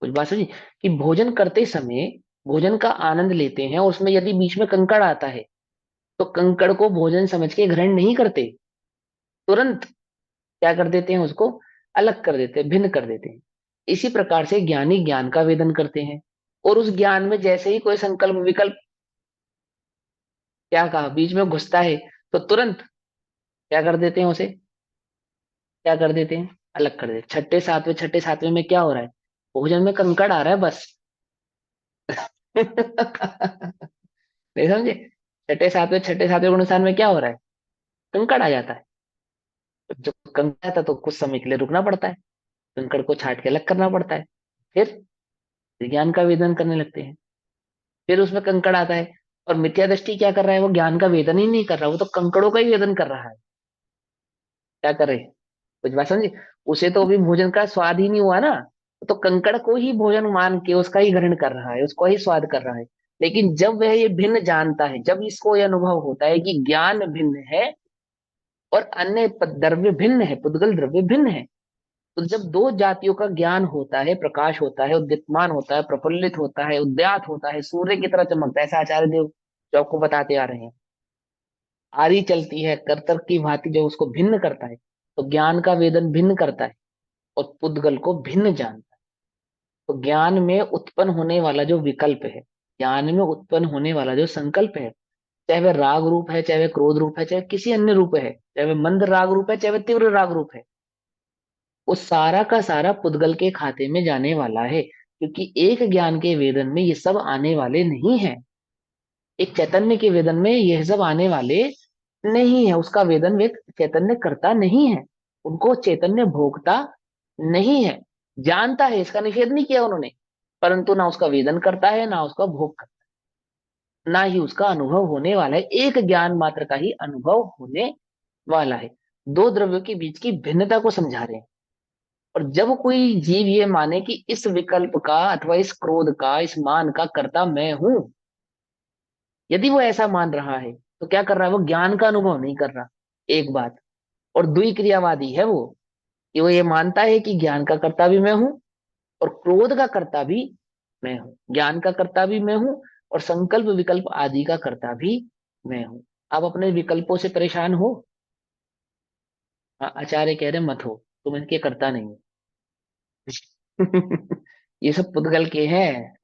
कुछ बात समझी? कि भोजन करते समय भोजन का आनंद लेते हैं और उसमें यदि बीच में कंकड़ आता है तो कंकड़ को भोजन समझ के ग्रहण नहीं करते, तुरंत क्या कर देते हैं? उसको अलग कर देते हैं, भिन्न कर देते हैं। इसी प्रकार से ज्ञानी ज्ञान का वेदन करते हैं, और उस ज्ञान में जैसे ही कोई संकल्प विकल्प, क्या कहा, बीच में घुसता है, तो तुरंत क्या कर देते हैं? उसे क्या कर देते हैं? अलग कर देते। छठे सातवें में क्या हो रहा है? भोजन में कंकड़ आ रहा है बस। नहीं समझे? छठे सातवें गुणस्थान में क्या हो रहा है? कंकड़ आ जाता है। जब कंकड़ आता है तो कुछ समय के लिए रुकना पड़ता है, कंकड़ को छाट के अलग करना पड़ता है, फिर ज्ञान का वेदन करने लगते हैं। फिर उसमें कंकड़ आता है, और मिथ्या दृष्टि क्या कर रहा है? वो ज्ञान का वेदन ही नहीं कर रहा, वो तो कंकड़ों का ही वेदन कर रहा है। क्या कर रहे हैं? कुछ बात समझे? उसे तो अभी भोजन का स्वाद ही नहीं हुआ ना, तो कंकड़ को ही भोजन मान के उसका ही ग्रहण कर रहा है, उसको ही स्वाद कर रहा है। लेकिन जब वह ये भिन्न जानता है, जब इसको यह अनुभव होता है कि ज्ञान भिन्न है और अन्य द्रव्य भिन्न है, पुद्गल द्रव्य भिन्न है, तो जब दो जातियों का ज्ञान होता है, प्रकाश होता है, उद्दीप्तमान होता है, प्रफुल्लित होता है, उद्यात होता है, सूर्य की तरह चमकता है, ऐसा आचार्य देव जो आपको बताते आ रहे हैं। आरी चलती है करतर की भांति, जो उसको भिन्न करता है, तो ज्ञान का वेदन भिन्न करता है और पुद्गल को भिन्न जानता है। तो ज्ञान में उत्पन्न होने वाला जो विकल्प है, ज्ञान में उत्पन्न होने वाला जो संकल्प है, चाहे वह राग रूप है, चाहे वह क्रोध रूप है, चाहे किसी अन्य रूप है, चाहे वह मंद राग रूप है, चाहे वह तीव्र राग रूप है, वो सारा का सारा पुद्गल के खाते में जाने वाला है। क्योंकि एक ज्ञान के वेदन में ये सब आने वाले नहीं है, एक चैतन्य के वेदन में यह सब आने वाले नहीं है। उसका वेदन वे चैतन्य करता नहीं है, उनको चैतन्य भोगता नहीं है। जानता है, इसका निषेध नहीं किया उन्होंने, परंतु ना उसका वेदन करता है, ना उसका भोग करता है, ना ही उसका अनुभव होने वाला है। एक ज्ञान मात्र का ही अनुभव होने वाला है। दो द्रव्यों के बीच की भिन्नता को समझा रहे हैं। और जब कोई जीव ये माने कि इस विकल्प का अथवा इस क्रोध का, इस मान का कर्ता मैं हूं, यदि वो ऐसा मान रहा है तो क्या कर रहा है, वो ज्ञान का अनुभव नहीं कर रहा। एक बात। और द्वि क्रियावादी है वो, कि वो ये मानता है कि ज्ञान का कर्ता भी मैं हूं और क्रोध का कर्ता भी मैं हूं, ज्ञान का कर्ता भी मैं हूं और संकल्प विकल्प आदि का कर्ता भी मैं हूं। आप अपने विकल्पों से परेशान हो? हाँ, आचार्य कह रहे मत हो, तुम इनके कर्ता नहीं हो। ये सब पुद्गल के हैं।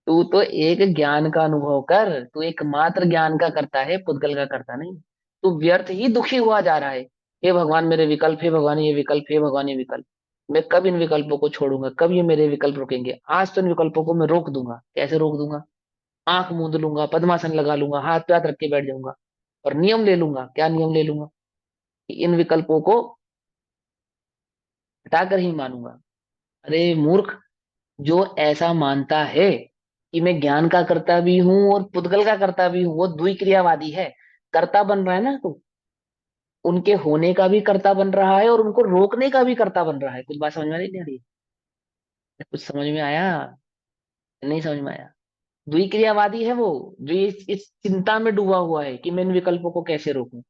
तू तो एक ज्ञान का अनुभव कर, तू एकमात्र ज्ञान का करता है, पुद्गल का करता नहीं। तू व्यर्थ ही दुखी हुआ जा रहा है। हे भगवान मेरे विकल्प, हे भगवान ये विकल्प, हे भगवान ये विकल्प, मैं कब इन विकल्पों को छोड़ूंगा, कब ये मेरे विकल्प रुकेंगे? आज तो इन विकल्पों को मैं रोक दूंगा। कैसे रोक दूंगा? आंख मूंद लूंगा, पद्मासन लगा लूंगा, हाथ पे हाथ रख के बैठ जाऊंगा और नियम ले लूंगा। क्या नियम ले लूंगा? कि इन विकल्पों को हटाकर ही मानूंगा। अरे मूर्ख, जो ऐसा मानता है कि मैं ज्ञान का कर्ता भी हूं और पुद्गल का कर्ता भी हूं, वो द्विक्रियावादी है। कर्ता बन रहा है ना तू, उनके होने का भी कर्ता बन रहा है और उनको रोकने का भी कर्ता बन रहा है। कुछ बात समझ में नहीं आ रही? कुछ समझ में आया? नहीं समझ में आया? द्विक्रियावादी है वो, जो इस चिंता में डूबा हुआ है कि मैं इन विकल्पों को कैसे रोकूं।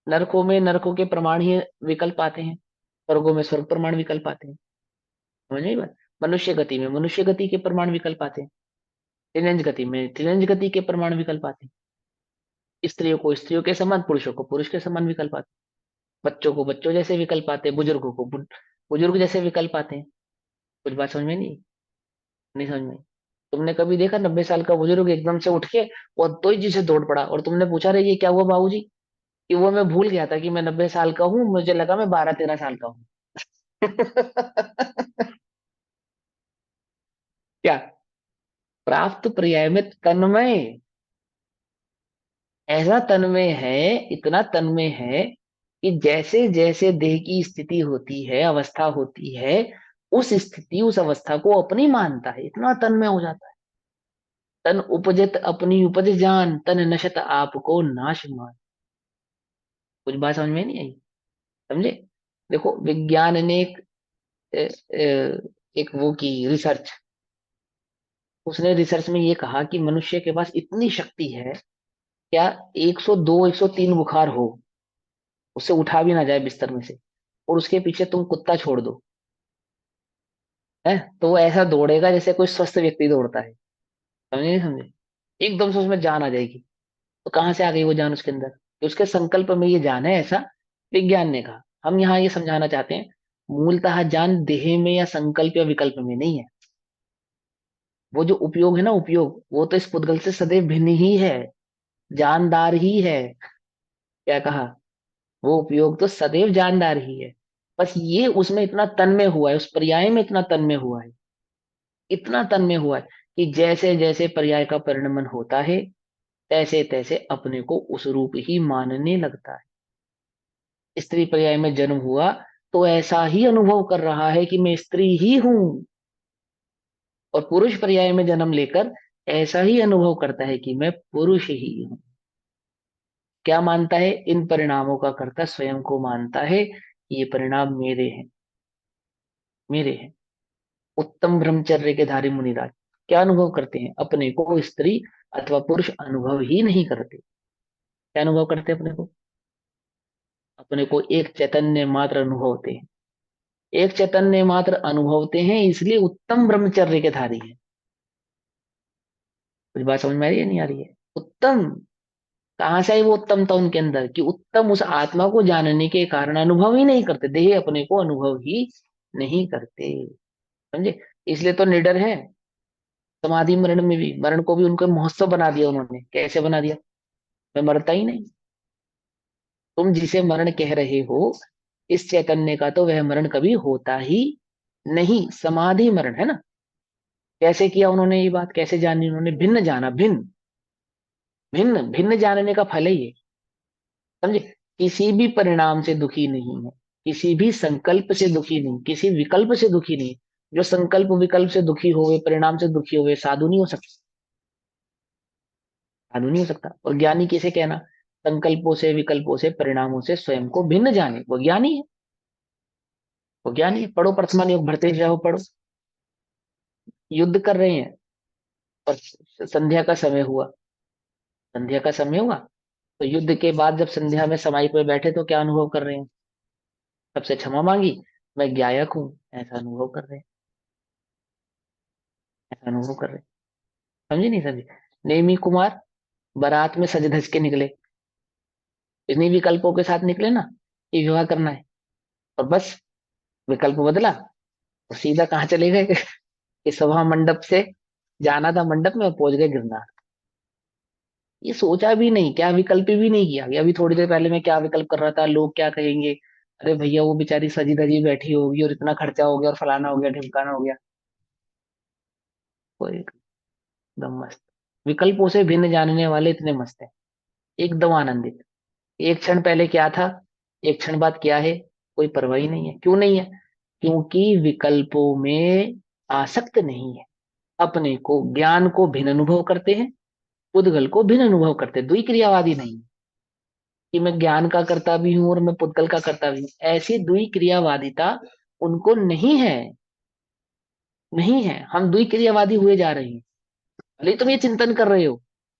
नरकों में नरकों के प्रमाण ही विकल्प आते हैं, स्वर्गों में स्वर्ग प्रमाण विकल्प आते हैं। समझ में आई बात? मनुष्य गति में मनुष्य गति के प्रमाण विकल्प आते हैं, त्रिनंज गति में त्रिनंज गति के प्रमाण विकल्प आते हैं, स्त्रियों को स्त्रियों के समान, पुरुषों को पुरुष के समान विकल्प आते हैं, बच्चों को बच्चों जैसे विकल्प आते हैं, बुजुर्गों को बुजुर्ग जैसे विकल्प आते हैं। कुछ बात समझ में नहीं समझ में आई? तुमने कभी देखा 90 साल का बुजुर्ग एकदम से उठ के और तो जी से दौड़ पड़ा और तुमने पूछा रे ये क्या हुआ बाबूजी? कि वो मैं भूल गया था कि मैं 90 साल का हूँ, मुझे लगा मैं 12-13 साल का हूँ। क्या? प्राप्त पर्याय में तन्मय, ऐसा तन्मय है, इतना तन्मय है कि जैसे जैसे देह की स्थिति होती है, अवस्था होती है, उस स्थिति उस अवस्था को अपनी मानता है, इतना तन्मय हो जाता है। तन उपजत अपनी उपज जान, तन नशत आपको नाश मान। कुछ बात समझ में नहीं आई? समझे? देखो विज्ञान ने एक वो की रिसर्च, उसने रिसर्च में ये कहा कि मनुष्य के पास इतनी शक्ति है, क्या 102 103 बुखार हो, उससे उठा भी ना जाए बिस्तर में से, और उसके पीछे तुम कुत्ता छोड़ दो, है तो वो ऐसा दौड़ेगा जैसे कोई स्वस्थ व्यक्ति दौड़ता है। समझे नहीं समझे? एकदम से उसमें जान आ जाएगी। तो कहाँ से आ गई वो जान उसके अंदर? कि उसके संकल्प में ये जान है, ऐसा विज्ञान ने कहा। हम यहाँ ये समझाना चाहते हैं, मूलतः जान देह में या संकल्प या विकल्प में नहीं है। वो जो उपयोग है ना, उपयोग, वो तो इस पुद्गल से सदैव भिन्न ही है, जानदार ही है। क्या कहा? वो उपयोग तो सदैव जानदार ही है। बस ये उसमें इतना तन्मय हुआ है, उस पर्याय में इतना तन्मय हुआ है, इतना तन्मय हुआ है कि जैसे जैसे पर्याय का परिणमन होता है, तैसे तैसे अपने को उस रूप ही मानने लगता है। स्त्री पर्याय में जन्म हुआ तो ऐसा ही अनुभव कर रहा है कि मैं स्त्री ही हूं, और पुरुष पर्याय में जन्म लेकर ऐसा ही अनुभव करता है कि मैं पुरुष ही हूं। क्या मानता है? इन परिणामों का कर्ता स्वयं को मानता है, ये परिणाम मेरे हैं, मेरे हैं। उत्तम ब्रह्मचर्य के धारी मुनिराज क्या अनुभव करते हैं? अपने को स्त्री अथवा पुरुष अनुभव ही नहीं करते। क्या अनुभव करते हैं अपने को? अपने को एक चैतन्य मात्र अनुभवते हैं। एक चैतन्य मात्र अनुभवते हैं, इसलिए उत्तम ब्रह्मचर्य के धारी है। कुछ बात समझ में आ रही है नहीं आ रही है? उत्तम, कहाँ से आई वो उत्तमता उनके अंदर? कि उत्तम उस आत्मा को जानने के कारण अनुभव ही नहीं करते, देह अपने को अनुभव ही नहीं करते। समझे? इसलिए तो निडर है। समाधि मरण में भी, मरण को भी उनको महोत्सव बना दिया उन्होंने। कैसे बना दिया? मैं मरता ही नहीं। तुम जिसे मरण कह रहे हो, इस चैतन्य का तो वह मरण कभी होता ही नहीं, समाधि मरण है ना। कैसे किया उन्होंने ये बात? कैसे जानी उन्होंने? भिन्न जाना, भिन्न भिन्न भिन्न जानने का फल है ये। समझे? किसी भी परिणाम से दुखी नहीं है, किसी भी संकल्प से दुखी नहीं, किसी विकल्प से दुखी नहीं। जो संकल्प विकल्प से दुखी होवे, परिणाम से दुखी होवे, साधु नहीं हो सकता, साधु नहीं हो सकता। और ज्ञानी किसे कहना? संकल्पों से, विकल्पों से, परिणामों से स्वयं को भिन्न जाने, वो ज्ञानी है। वो ज्ञान ही है। पढ़ो वर्तमान योग, भरते जाओ पढ़ो। युद्ध कर रहे हैं और संध्या का समय हुआ, संध्या का समय हुआ, तो युद्ध के बाद जब संध्या में समाई पे बैठे तो क्या अनुभव कर रहे हैं? सबसे क्षमा मांगी, मैं गायक हूं, ऐसा अनुभव कर रहे हैं, ऐसा अनुभव कर रहे हैं। समझे नहीं समझे? नेमी कुमार बारात में सज धज के निकले, इन्हीं विकल्पों के साथ निकले ना कि विवाह करना है, और बस विकल्प बदला और सीधा कहाँ चले गए कि सभा मंडप से जाना था मंडप में और पहुंच गए गिरनार। ये सोचा भी नहीं, क्या विकल्प भी नहीं किया कि अभी थोड़ी देर पहले मैं क्या विकल्प कर रहा था, लोग क्या कहेंगे, अरे भैया वो बेचारी सजी धजी बैठी होगी और इतना खर्चा हो गया और फलाना हो गया ढिमकाना हो गया। वो एकदम मस्त, विकल्पों से भिन्न जानने वाले इतने मस्त है, एकदम आनंदित। एक क्षण पहले क्या था, एक क्षण बाद क्या है, कोई परवाह ही नहीं है। क्यों नहीं है? क्योंकि विकल्पों में आसक्त नहीं है। अपने को, ज्ञान को भिन्न अनुभव करते हैं, पुद्गल को भिन्न अनुभव करते हैं। दुई क्रियावादी नहीं कि मैं ज्ञान का करता भी हूं और मैं पुद्गल का करता भी हूं, ऐसी दुई क्रियावादिता उनको नहीं है, नहीं है। हम दुई क्रियावादी हुए जा रहे हैं। भले ही तुम ये चिंतन कर रहे हो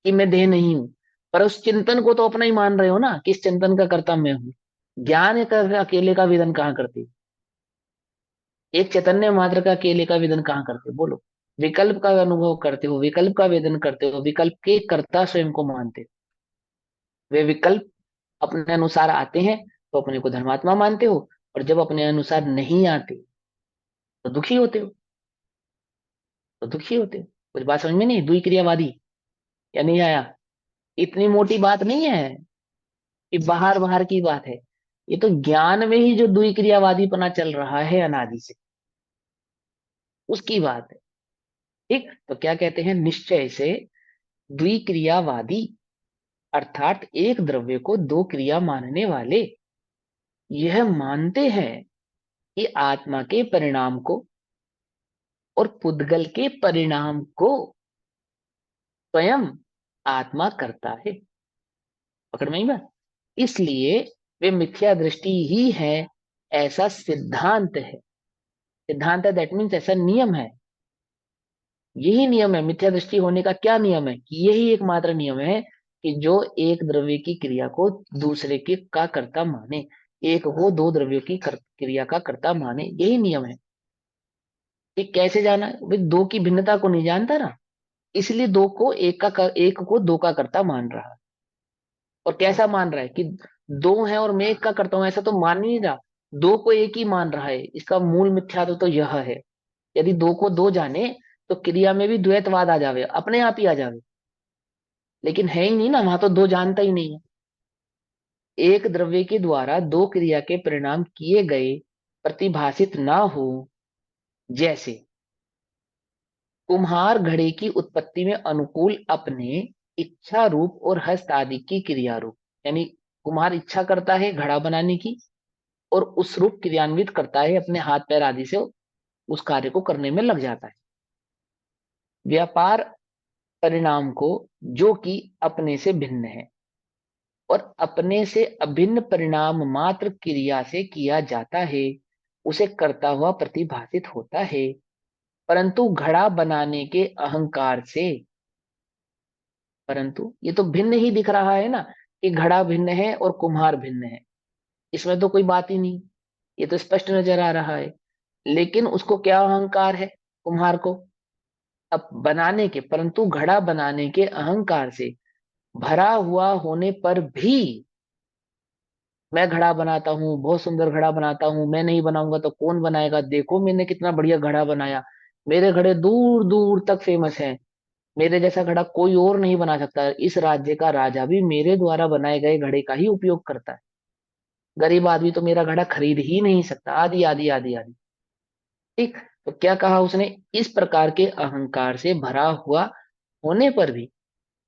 कि मैं देह नहीं हूं, पर उस चिंतन को तो अपना ही मान रहे हो ना कि इस चिंतन का कर्ता मैं हूं। ज्ञान का अकेले का वेदन कहाँ करती, एक चैतन्य मात्र का अकेले का वेदन कहाँ करते, बोलो? विकल्प का अनुभव करते हो, विकल्प का वेदन करते हो, विकल्प के कर्ता स्वयं को मानते हो। वे विकल्प अपने अनुसार आते हैं तो अपने को धर्मात्मा मानते हो, और जब अपने अनुसार नहीं आते तो दुखी होते हो, तो दुखी होते हो। कुछ बात समझ में नहीं? दुई क्रियावादी या नहीं आया? इतनी मोटी बात नहीं है कि बाहर बाहर की बात है, ये तो ज्ञान में ही जो दुई क्रियावादीपना चल रहा है अनादि से, उसकी बात है। ठीक, तो क्या कहते हैं? निश्चय से द्विक्रियावादी, अर्थात एक द्रव्य को दो क्रिया मानने वाले यह मानते हैं कि आत्मा के परिणाम को और पुद्गल के परिणाम को स्वयं आत्मा करता है। पकड़ में आई बात? इसलिए वे मिथ्या दृष्टि ही है, ऐसा सिद्धांत है। सिद्धांत है दैट मीन्स ऐसा नियम है। यही नियम है मिथ्या दृष्टि होने का। क्या नियम है? कि यही एकमात्र नियम है कि जो एक द्रव्य की क्रिया को दूसरे के का कर्ता माने, एक को दो द्रव्यों की क्रिया का कर्ता माने, यही नियम है। ये कैसे जाना? वे दो की भिन्नता को नहीं जानता ना, इसलिए दो को एक को दो का कर्ता मान रहा है। और कैसा मान रहा है कि दो है और मैं एक का करता हूं, ऐसा तो मान ही नहीं रहा। दो को एक ही मान रहा है। इसका मूल मिथ्यात्व तो यह है। यदि दो को दो जाने तो क्रिया में भी द्वैतवाद आ जावे, अपने आप ही आ जावे। लेकिन है ही नहीं ना, वहां तो दो जानता ही नहीं है। एक द्रव्य के द्वारा दो क्रिया के परिणाम किए गए प्रतिभाषित ना हो। जैसे कुम्हार घड़े की उत्पत्ति में अनुकूल अपने इच्छा रूप और हस्त आदि की क्रिया रूप, यानी कुम्हार इच्छा करता है घड़ा बनाने की और उस रूप क्रियान्वित करता है अपने हाथ पैर आदि से, उस कार्य को करने में लग जाता है। व्यापार परिणाम को, जो कि अपने से भिन्न है और अपने से अभिन्न परिणाम मात्र क्रिया से किया जाता है, उसे करता हुआ प्रतिभाषित होता है। परंतु घड़ा बनाने के अहंकार से, परंतु ये तो भिन्न ही दिख रहा है ना कि घड़ा भिन्न है और कुम्हार भिन्न है, इसमें तो कोई बात ही नहीं, ये तो स्पष्ट नजर आ रहा है। लेकिन उसको क्या अहंकार है कुम्हार को? अब बनाने के, परंतु घड़ा बनाने के अहंकार से भरा हुआ होने पर भी, मैं घड़ा बनाता हूँ, बहुत सुंदर घड़ा बनाता हूँ, मैं नहीं बनाऊंगा तो कौन बनाएगा, देखो मैंने कितना बढ़िया घड़ा बनाया, मेरे घड़े दूर दूर तक फेमस हैं, मेरे जैसा घड़ा कोई और नहीं बना सकता, इस राज्य का राजा भी मेरे द्वारा बनाए गए घड़े का ही उपयोग करता है, गरीब आदमी तो मेरा घड़ा खरीद ही नहीं सकता, आदि आदि आदि आदि। ठीक, तो क्या कहा उसने? इस प्रकार के अहंकार से भरा हुआ होने पर भी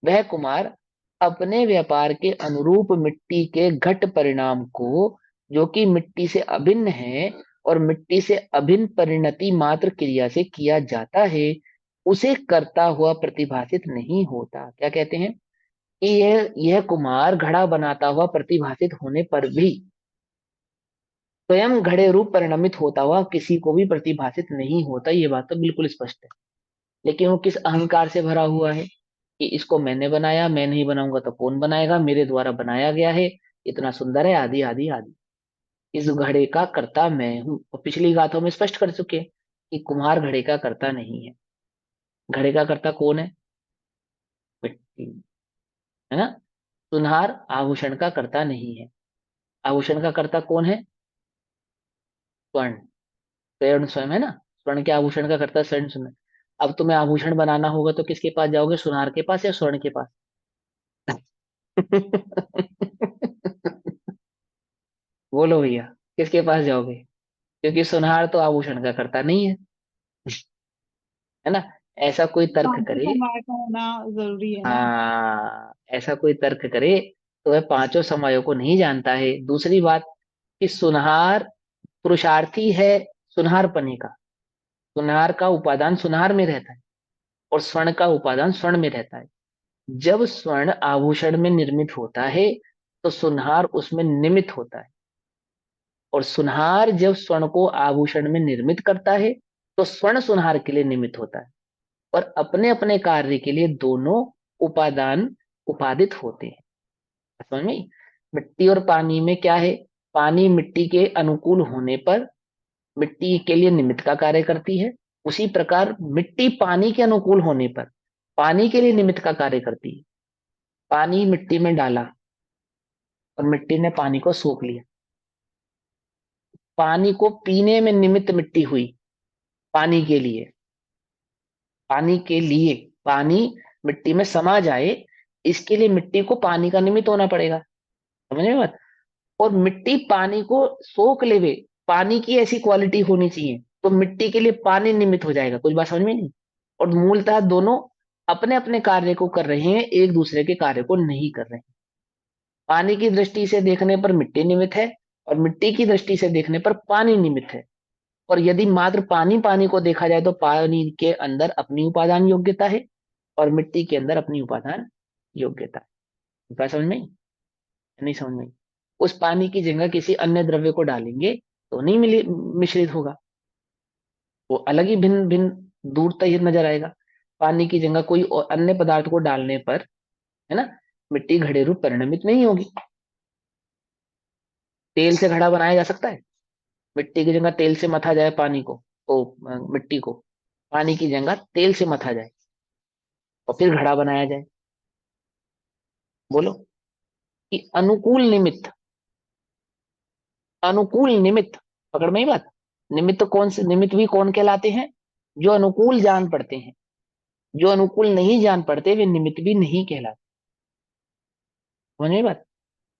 वह कुमार अपने व्यापार के अनुरूप मिट्टी के घट परिणाम को, जो कि मिट्टी से अभिन्न है और मिट्टी से अभिन्न परिणति मात्र क्रिया से किया जाता है, उसे करता हुआ प्रतिभाषित नहीं होता। क्या कहते हैं? कि यह कुमार घड़ा बनाता हुआ प्रतिभाषित होने पर भी स्वयं घड़े रूप परिणमित होता हुआ किसी को भी प्रतिभाषित नहीं होता, ये बात तो बिल्कुल स्पष्ट है। लेकिन वो किस अहंकार से भरा हुआ है कि इसको मैंने बनाया, मैं नहीं बनाऊंगा तो कौन बनाएगा, मेरे द्वारा बनाया गया है, इतना सुंदर है, आदि आदि आदि। इस घड़े का कर्ता मैं हूं। और पिछली गाथों में स्पष्ट कर चुके हैं कि कुम्हार घड़े का कर्ता नहीं है। घड़े का कर्ता कौन है? मिट्टी, है ना। सुनार आभूषण का कर्ता नहीं है। आभूषण का कर्ता कौन है? स्वर्ण। स्वर्ण स्वयं है ना। स्वर्ण के आभूषण का कर्ता स्वर्ण स्वयं। अब तुम्हें आभूषण बनाना होगा तो किसके पास जाओगे? सुनार के पास या स्वर्ण के पास? बोलो भैया, किसके पास जाओगे? क्योंकि सुनार तो आभूषण का करता नहीं है, है ना। ऐसा कोई तर्क पांचों करे, समय का होना जरूरी है ना। हाँ ऐसा कोई तर्क करे तो वह पांचों समयों को नहीं जानता है। दूसरी बात कि सुनहार पुरुषार्थी है सुनहार पने का। सुनहार का उपादान सुनहार में रहता है और स्वर्ण का उपादान स्वर्ण में रहता है। जब स्वर्ण आभूषण में निर्मित होता है तो सुनहार उसमें निमित्त होता है, और सुनहार जब स्वर्ण को आभूषण में निर्मित करता है तो स्वर्ण सुनहार के लिए निमित्त होता है। और अपने अपने कार्य के लिए दोनों उपादान उपादित होते हैं। समझ में? मिट्टी और पानी में क्या है? पानी मिट्टी के अनुकूल होने पर मिट्टी के लिए निमित्त का कार्य करती है। उसी प्रकार मिट्टी पानी के अनुकूल होने पर पानी के लिए निमित्त का कार्य करती है। पानी मिट्टी में डाला और मिट्टी ने पानी को सोख लिया। पानी को पीने में निमित्त मिट्टी हुई। पानी के लिए, पानी के लिए पानी मिट्टी में समा जाए, इसके लिए मिट्टी को पानी का निमित्त होना पड़ेगा। समझ में बात? और मिट्टी पानी को सोख लेवे, पानी की ऐसी क्वालिटी होनी चाहिए तो मिट्टी के लिए पानी निमित्त हो जाएगा। कुछ बात समझ में नहीं? और मूलतः दोनों अपने अपने कार्य को कर रहे हैं, एक दूसरे के कार्य को नहीं कर रहे हैं। पानी की दृष्टि से देखने पर मिट्टी निमित्त है और मिट्टी की दृष्टि से देखने पर पानी निमित्त है। और यदि मात्र पानी पानी को देखा जाए तो पानी के अंदर अपनी उपादान योग्यता है और मिट्टी के अंदर अपनी उपादान योग्यता है। बात समझ में आई? नहीं समझ में आई? उस पानी की जगह किसी अन्य द्रव्य को डालेंगे तो नहीं मिली मिश्रित होगा, वो अलग ही भिन्न भिन्न दूर तक ही नजर आएगा। पानी की जगह कोई और अन्य पदार्थ को डालने पर, है ना, मिट्टी घड़े रूप परिणमित नहीं होगी। तेल से घड़ा बनाया जा सकता है? मिट्टी की जगह तेल से मथा जाए पानी को, तो मिट्टी को पानी की जगह तेल से मथा जाए और फिर घड़ा बनाया जाए। बोलो कि अनुकूल निमित्त, अनुकूल निमित्त, पकड़ में ही बात। निमित्त कौन से? निमित्त भी कौन कहलाते हैं? जो अनुकूल जान पड़ते हैं। जो अनुकूल नहीं जान पड़ते वे निमित्त भी नहीं कहलाते। समझ में आई बात?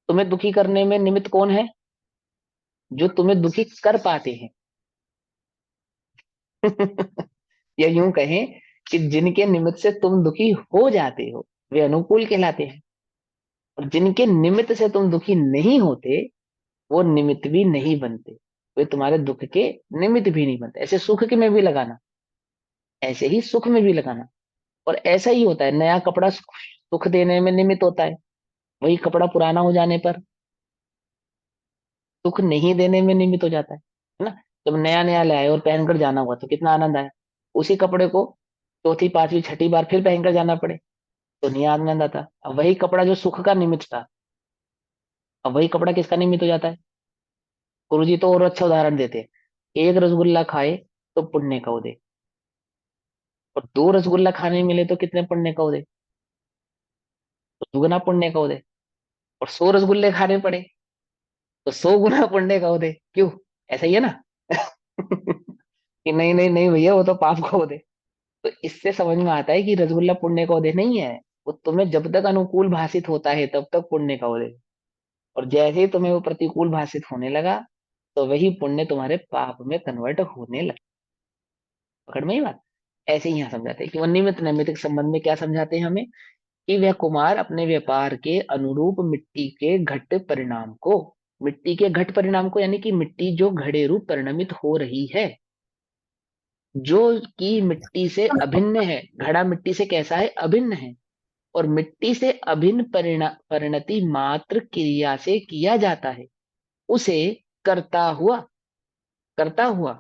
तुम्हें दुखी करने में निमित्त कौन है? जो तुम्हें दुखी कर पाते हैं। या यूं कहें कि जिनके निमित्त से तुम दुखी हो जाते हो वे अनुकूल कहलाते हैं, और जिनके निमित्त से तुम दुखी नहीं होते वो निमित्त भी नहीं बनते, वे तुम्हारे दुख के निमित्त भी नहीं बनते। ऐसे सुख के में भी लगाना, ऐसे ही सुख में भी लगाना। और ऐसा ही होता है, नया कपड़ा सुख देने में निमित्त होता है, वही कपड़ा पुराना हो जाने पर सुख नहीं देने में निमित्त हो जाता है ना। जब नया नया लाए और पहनकर जाना हुआ तो कितना आनंद आया। उसी कपड़े को चौथी पांचवी छठी बार फिर पहनकर जाना पड़े तो नहीं आनंद आता। अब वही कपड़ा जो सुख का निमित्त था, अब वही कपड़ा किसका निमित्त हो जाता है? गुरु जी तो और अच्छा उदाहरण देते हैं, एक रसगुल्ला खाए तो पुण्य का उदय, और दो रसगुल्ला खाने मिले तो कितने पुण्य का उदय? तो दुगना पुण्य का उदय। और 100 रसगुल्ले खाने पड़े तो 100 गुना पुण्य का उदय। क्यों? ऐसा ही है ना। कि नहीं नहीं नहीं भैया, वो तो पाप का उदय। तो इससे समझ में आता है कि रसगुल्ला पुण्य का उदय नहीं है। वो तुम्हें जब तक अनुकूल भाषित होता है तब तक पुण्य का उदय, और जैसे ही तुम्हें वो प्रतिकूल भाषित होने लगा तो वही पुण्य तुम्हारे पाप में कन्वर्ट होने लगा। पकड़ में ही बात? ऐसे ही यहाँ समझाते हैं कि वो निमित्त नैमित्तिक संबंध में क्या समझाते हैं हमें, कि वह कुमार अपने व्यापार के अनुरूप मिट्टी के घट परिणाम को, मिट्टी के घट परिणाम को यानी कि मिट्टी जो घड़े रूप परिणमित हो रही है, जो कि मिट्टी से अभिन्न है। घड़ा मिट्टी से कैसा है? अभिन्न है। और मिट्टी से अभिन्न परिणति मात्र क्रिया से किया जाता है, उसे करता हुआ, करता हुआ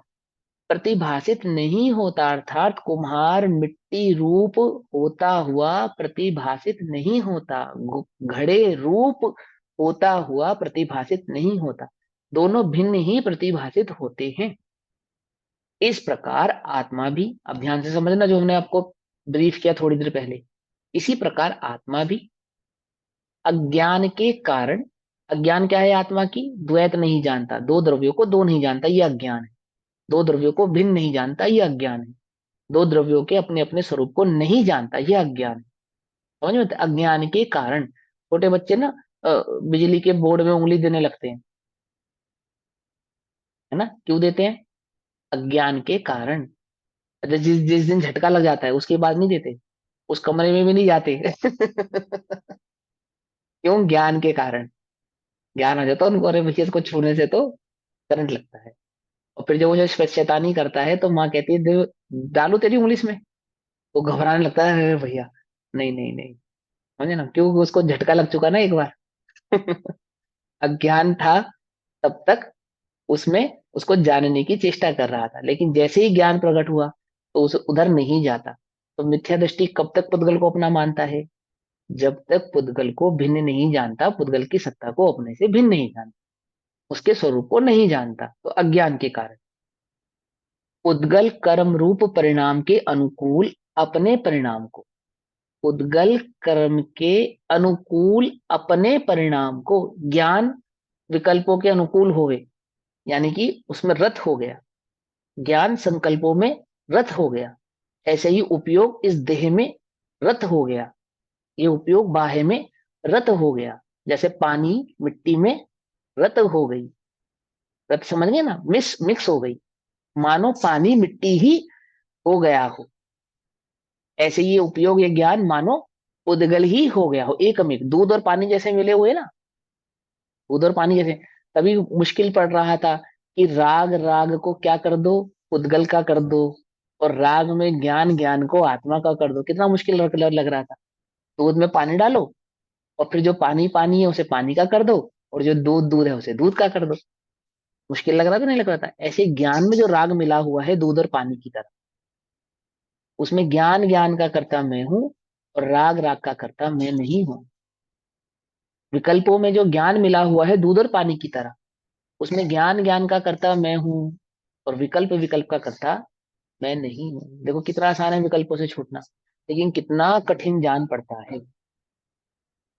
प्रतिभासित नहीं होता, अर्थात कुम्हार मिट्टी रूप होता हुआ प्रतिभासित नहीं होता, घड़े रूप होता हुआ प्रतिभासित नहीं होता, दोनों भिन्न ही प्रतिभासित होते हैं। इस प्रकार आत्मा भी, अब ध्यान से समझना जो हमने आपको ब्रीफ किया थोड़ी देर पहले, इसी प्रकार आत्मा भी अज्ञान के कारण, अज्ञान क्या है आत्मा की, द्वैत नहीं जानता, दो द्रव्यों को दो नहीं जानता, ये अज्ञान है। दो द्रव्यों को भिन्न नहीं जानता, ये अज्ञान है। दो द्रव्यों के अपने अपने स्वरूप को नहीं जानता, ये अज्ञान है। समझ में? अज्ञान के कारण छोटे बच्चे ना बिजली के बोर्ड में उंगली देने लगते हैं, है ना, क्यों देते हैं? अज्ञान के कारण। जिस जिस दिन झटका लग जाता है उसके बाद नहीं देते, उस कमरे में भी नहीं जाते। क्यों? ज्ञान के कारण। ज्ञान आ जाता है उनको, अरे भैया इसको छूने से तो करंट लगता है। और फिर जब वो जो शैतानी करता है तो माँ कहती है डालू तेरी उंगली इसमें, वो घबराने लगता है, अरे भैया नहीं नहीं नहीं। समझे ना, क्योंकि उसको झटका लग चुका ना एक बार। अज्ञान था तब तक, उसमें उसको जानने की चेष्टा कर रहा था, लेकिन जैसे ही ज्ञान प्रकट हुआ तो उस उधर नहीं जाता। तो मिथ्या दृष्टि कब तक पुद्गल को अपना मानता है? जब तक पुद्गल को भिन्न नहीं जानता, पुद्गल की सत्ता को अपने से भिन्न नहीं जानता, उसके स्वरूप को नहीं जानता, तो अज्ञान के कारण। पुद्गल कर्म रूप परिणाम के अनुकूल अपने परिणाम को, पुद्गल कर्म के अनुकूल अपने परिणाम को, ज्ञान विकल्पों के अनुकूल होवे, यानी कि उसमें रत हो गया, ज्ञान संकल्पों में रत हो गया, ऐसे ही उपयोग इस देह में रत हो गया, ये उपयोग बाह्य में रत हो गया। जैसे पानी मिट्टी में रत हो गई, रत समझ गए ना, मिक्स हो गई, मानो पानी मिट्टी ही हो गया हो। ऐसे ये उपयोग, ये ज्ञान मानो उदगल ही हो गया हो, एकम एक, दूध और पानी जैसे मिले हुए ना, दूध और पानी जैसे। तभी मुश्किल पड़ रहा था कि राग राग को क्या कर दो, उद्गल का कर दो, और राग में ज्ञान ज्ञान को आत्मा का कर दो। कितना मुश्किल लग रहा था। दूध में पानी डालो और फिर जो पानी पानी है उसे पानी का कर दो, और जो दूध दूध है उसे दूध का कर दो। मुश्किल लग रहा था, नहीं लग रहा था? ऐसे ज्ञान में जो राग मिला हुआ है दूध और पानी की तरह, उसमें ज्ञान ज्ञान का कर्ता मैं हूं और राग राग का कर्ता मैं नहीं हूं। विकल्पों में जो ज्ञान मिला हुआ है दूध और पानी की तरह, उसमें ज्ञान ज्ञान का कर्ता मैं हूं और विकल्प विकल्प का कर्ता मैं नहीं हूं। देखो कितना आसान है विकल्पों से छूटना, लेकिन कितना कठिन जान पड़ता है,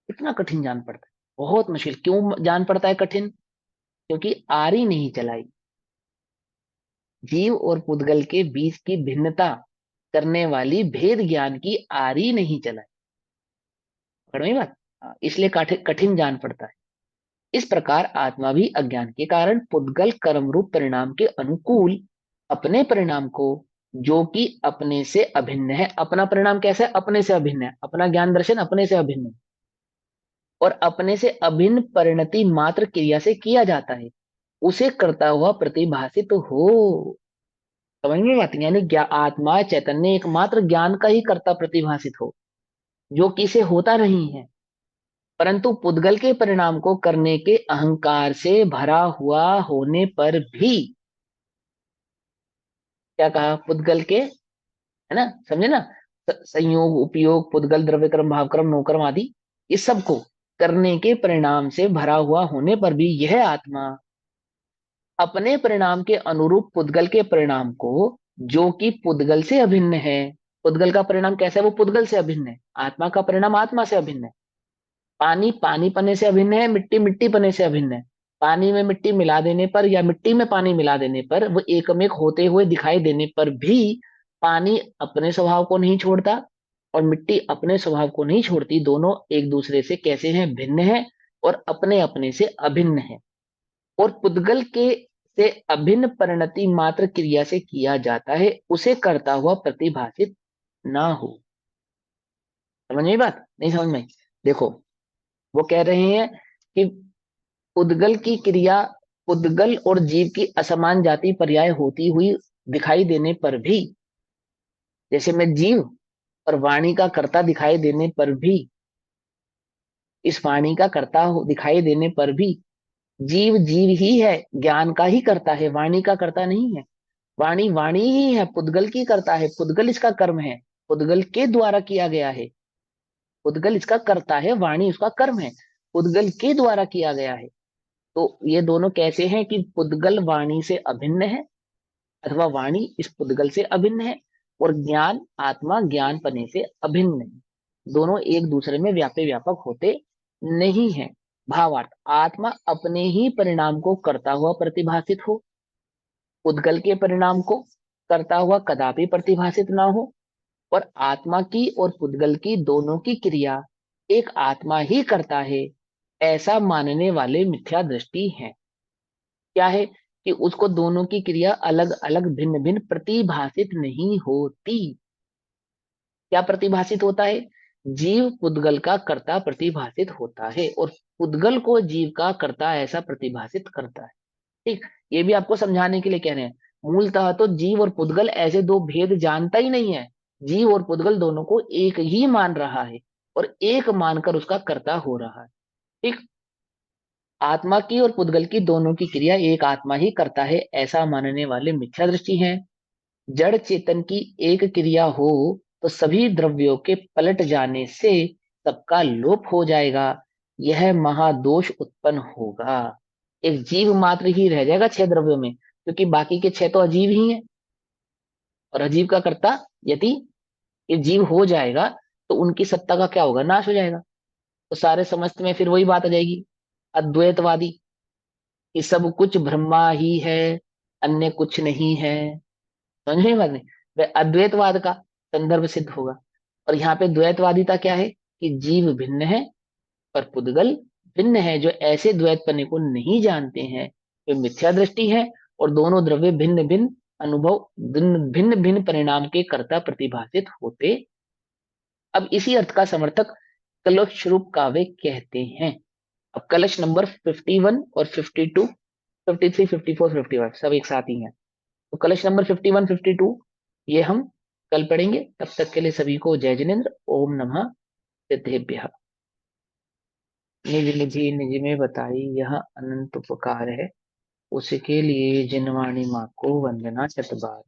कितना कठिन जान पड़ता है, बहुत मुश्किल। क्यों जान पड़ता है कठिन? क्योंकि आरी नहीं चलाई, जीव और पुद्गल के बीच की भिन्नता करने वाली भेद ज्ञान की आरी नहीं चलाई। पकड़ में बात? इसलिए कठिन जान पड़ता है। इस प्रकार आत्मा भी अज्ञान के कारण पुद्गल कर्म रूप परिणाम के अनुकूल अपने परिणाम को, जो कि अपने से अभिन्न है, अपना परिणाम कैसा है? अपने से अभिन्न है, अपना ज्ञान दर्शन अपने से अभिन्न है, और अपने से अभिन्न परिणति मात्र क्रिया से किया जाता है, उसे करता हुआ प्रतिभासित हो। समझ में बात? यानी आत्मा चैतन्य एकमात्र ज्ञान का ही कर्ता प्रतिभासित हो, जो कि इसे होता नहीं है, परंतु पुद्गल के परिणाम को करने के अहंकार से भरा हुआ होने पर भी, क्या कहा? पुद्गल के, है ना, समझे ना, संयोग उपयोग पुद्गल द्रव्य क्रम भाव क्रम नोक्रम आदि, इस सब को करने के परिणाम से भरा हुआ होने पर भी यह आत्मा अपने परिणाम के अनुरूप पुद्गल के परिणाम को, जो कि पुद्गल से अभिन्न है, पुद्गल का परिणाम कैसा है? वो पुद्गल से अभिन्न है। आत्मा का परिणाम आत्मा से अभिन्न है। पानी पानी पने से अभिन्न है, मिट्टी मिट्टी पने से अभिन्न है। पानी में मिट्टी मिला देने पर या मिट्टी में पानी मिला देने पर, वो एकमेक होते हुए दिखाई देने पर भी पानी अपने स्वभाव को नहीं छोड़ता और मिट्टी अपने स्वभाव को नहीं छोड़ती। दोनों एक दूसरे से कैसे हैं? भिन्न है और अपने अपने से अभिन्न है। और पुद्गल के से अभिन्न परिणति मात्र क्रिया से किया जाता है, उसे करता हुआ प्रतिभाषित ना हो। समझ में बात? नहीं समझ में? देखो वो कह रहे हैं कि पुद्गल की क्रिया, पुद्गल और जीव की असमान जाति पर्याय होती हुई दिखाई देने पर भी, जैसे मैं जीव और वाणी का कर्ता दिखाई देने पर भी, इस वाणी का कर्ता दिखाई देने पर भी जीव जीव ही है, ज्ञान का ही करता है, वाणी का करता नहीं है। वाणी वाणी ही है, पुद्गल की करता है, पुद्गल इसका कर्म है, पुद्गल के द्वारा किया गया है। पुद्गल इसका करता है, वाणी उसका कर्म है, पुद्गल के द्वारा किया गया है। तो ये दोनों कैसे हैं कि पुद्गल वाणी से अभिन्न है, अथवा वाणी इस पुद्गल से अभिन्न है, और ज्ञान आत्मा ज्ञान पने से अभिन्न है। दोनों एक दूसरे में व्यापक व्यापक होते नहीं है। भावार्थ, आत्मा अपने ही परिणाम को करता हुआ प्रतिभाषित हो, पुद्गल के परिणाम को करता हुआ कदापि प्रतिभाषित ना हो, और आत्मा की और पुद्गल की दोनों की क्रिया एक आत्मा ही करता है, ऐसा मानने वाले मिथ्या दृष्टि हैं। क्या है कि उसको दोनों की क्रिया अलग अलग भिन्न भिन्न प्रतिभाषित नहीं होती। क्या प्रतिभाषित होता है? जीव पुद्गल का कर्ता प्रतिभाषित होता है, और पुद्गल को जीव का कर्ता ऐसा प्रतिभाषित करता है। ठीक, ये भी आपको समझाने के लिए कह रहे हैं। मूलतः तो जीव और पुद्गल ऐसे दो भेद जानता ही नहीं है। जीव और पुद्गल दोनों को एक ही मान रहा है, और एक मानकर उसका कर्ता हो रहा है। ठीक, आत्मा की और पुद्गल की दोनों की क्रिया एक आत्मा ही करता है, ऐसा मानने वाले मिथ्या दृष्टि हैं। जड़ चेतन की एक क्रिया हो तो सभी द्रव्यों के पलट जाने से सबका लोप हो जाएगा, यह महादोष उत्पन्न होगा। एक जीव मात्र ही रह जाएगा छह द्रव्यों में, क्योंकि बाकी के छह तो अजीव ही हैं, और अजीव का कर्ता यदि ये जीव हो जाएगा तो उनकी सत्ता का क्या होगा? नाश हो जाएगा। तो सारे समस्त में फिर वही बात आ जाएगी, अद्वैतवादी, कि सब कुछ ब्रह्मा ही है, अन्य कुछ नहीं है। समझ में बात नहीं? वह अद्वैतवाद का संदर्भ सिद्ध होगा। और यहाँ पे द्वैतवादिता क्या है कि जीव भिन्न है और पुद्गल भिन्न है, जो ऐसे द्वैतपने को नहीं जानते हैं वे मिथ्या दृष्टि है, और दोनों द्रव्य भिन्न भिन्न अनुभव भिन्न भिन्न परिणाम के कर्ता प्रतिभाषित होते। अब इसी अर्थ का समर्थक कलश रूप काव्य कहते हैं। अब कलश नंबर 51 और 52, 53, 54, 55 सब एक साथ ही हैं। तो कलश नंबर 51, 52 ये हम कल पढ़ेंगे। तब तक के लिए सभी को जय जिनेन्द्र। ओम नमः सिद्धेभ्यः। निज निधि निज में बताई यह अनंत उपकार है, उसके लिए जिनवाणी माँ को वंदना शतबार।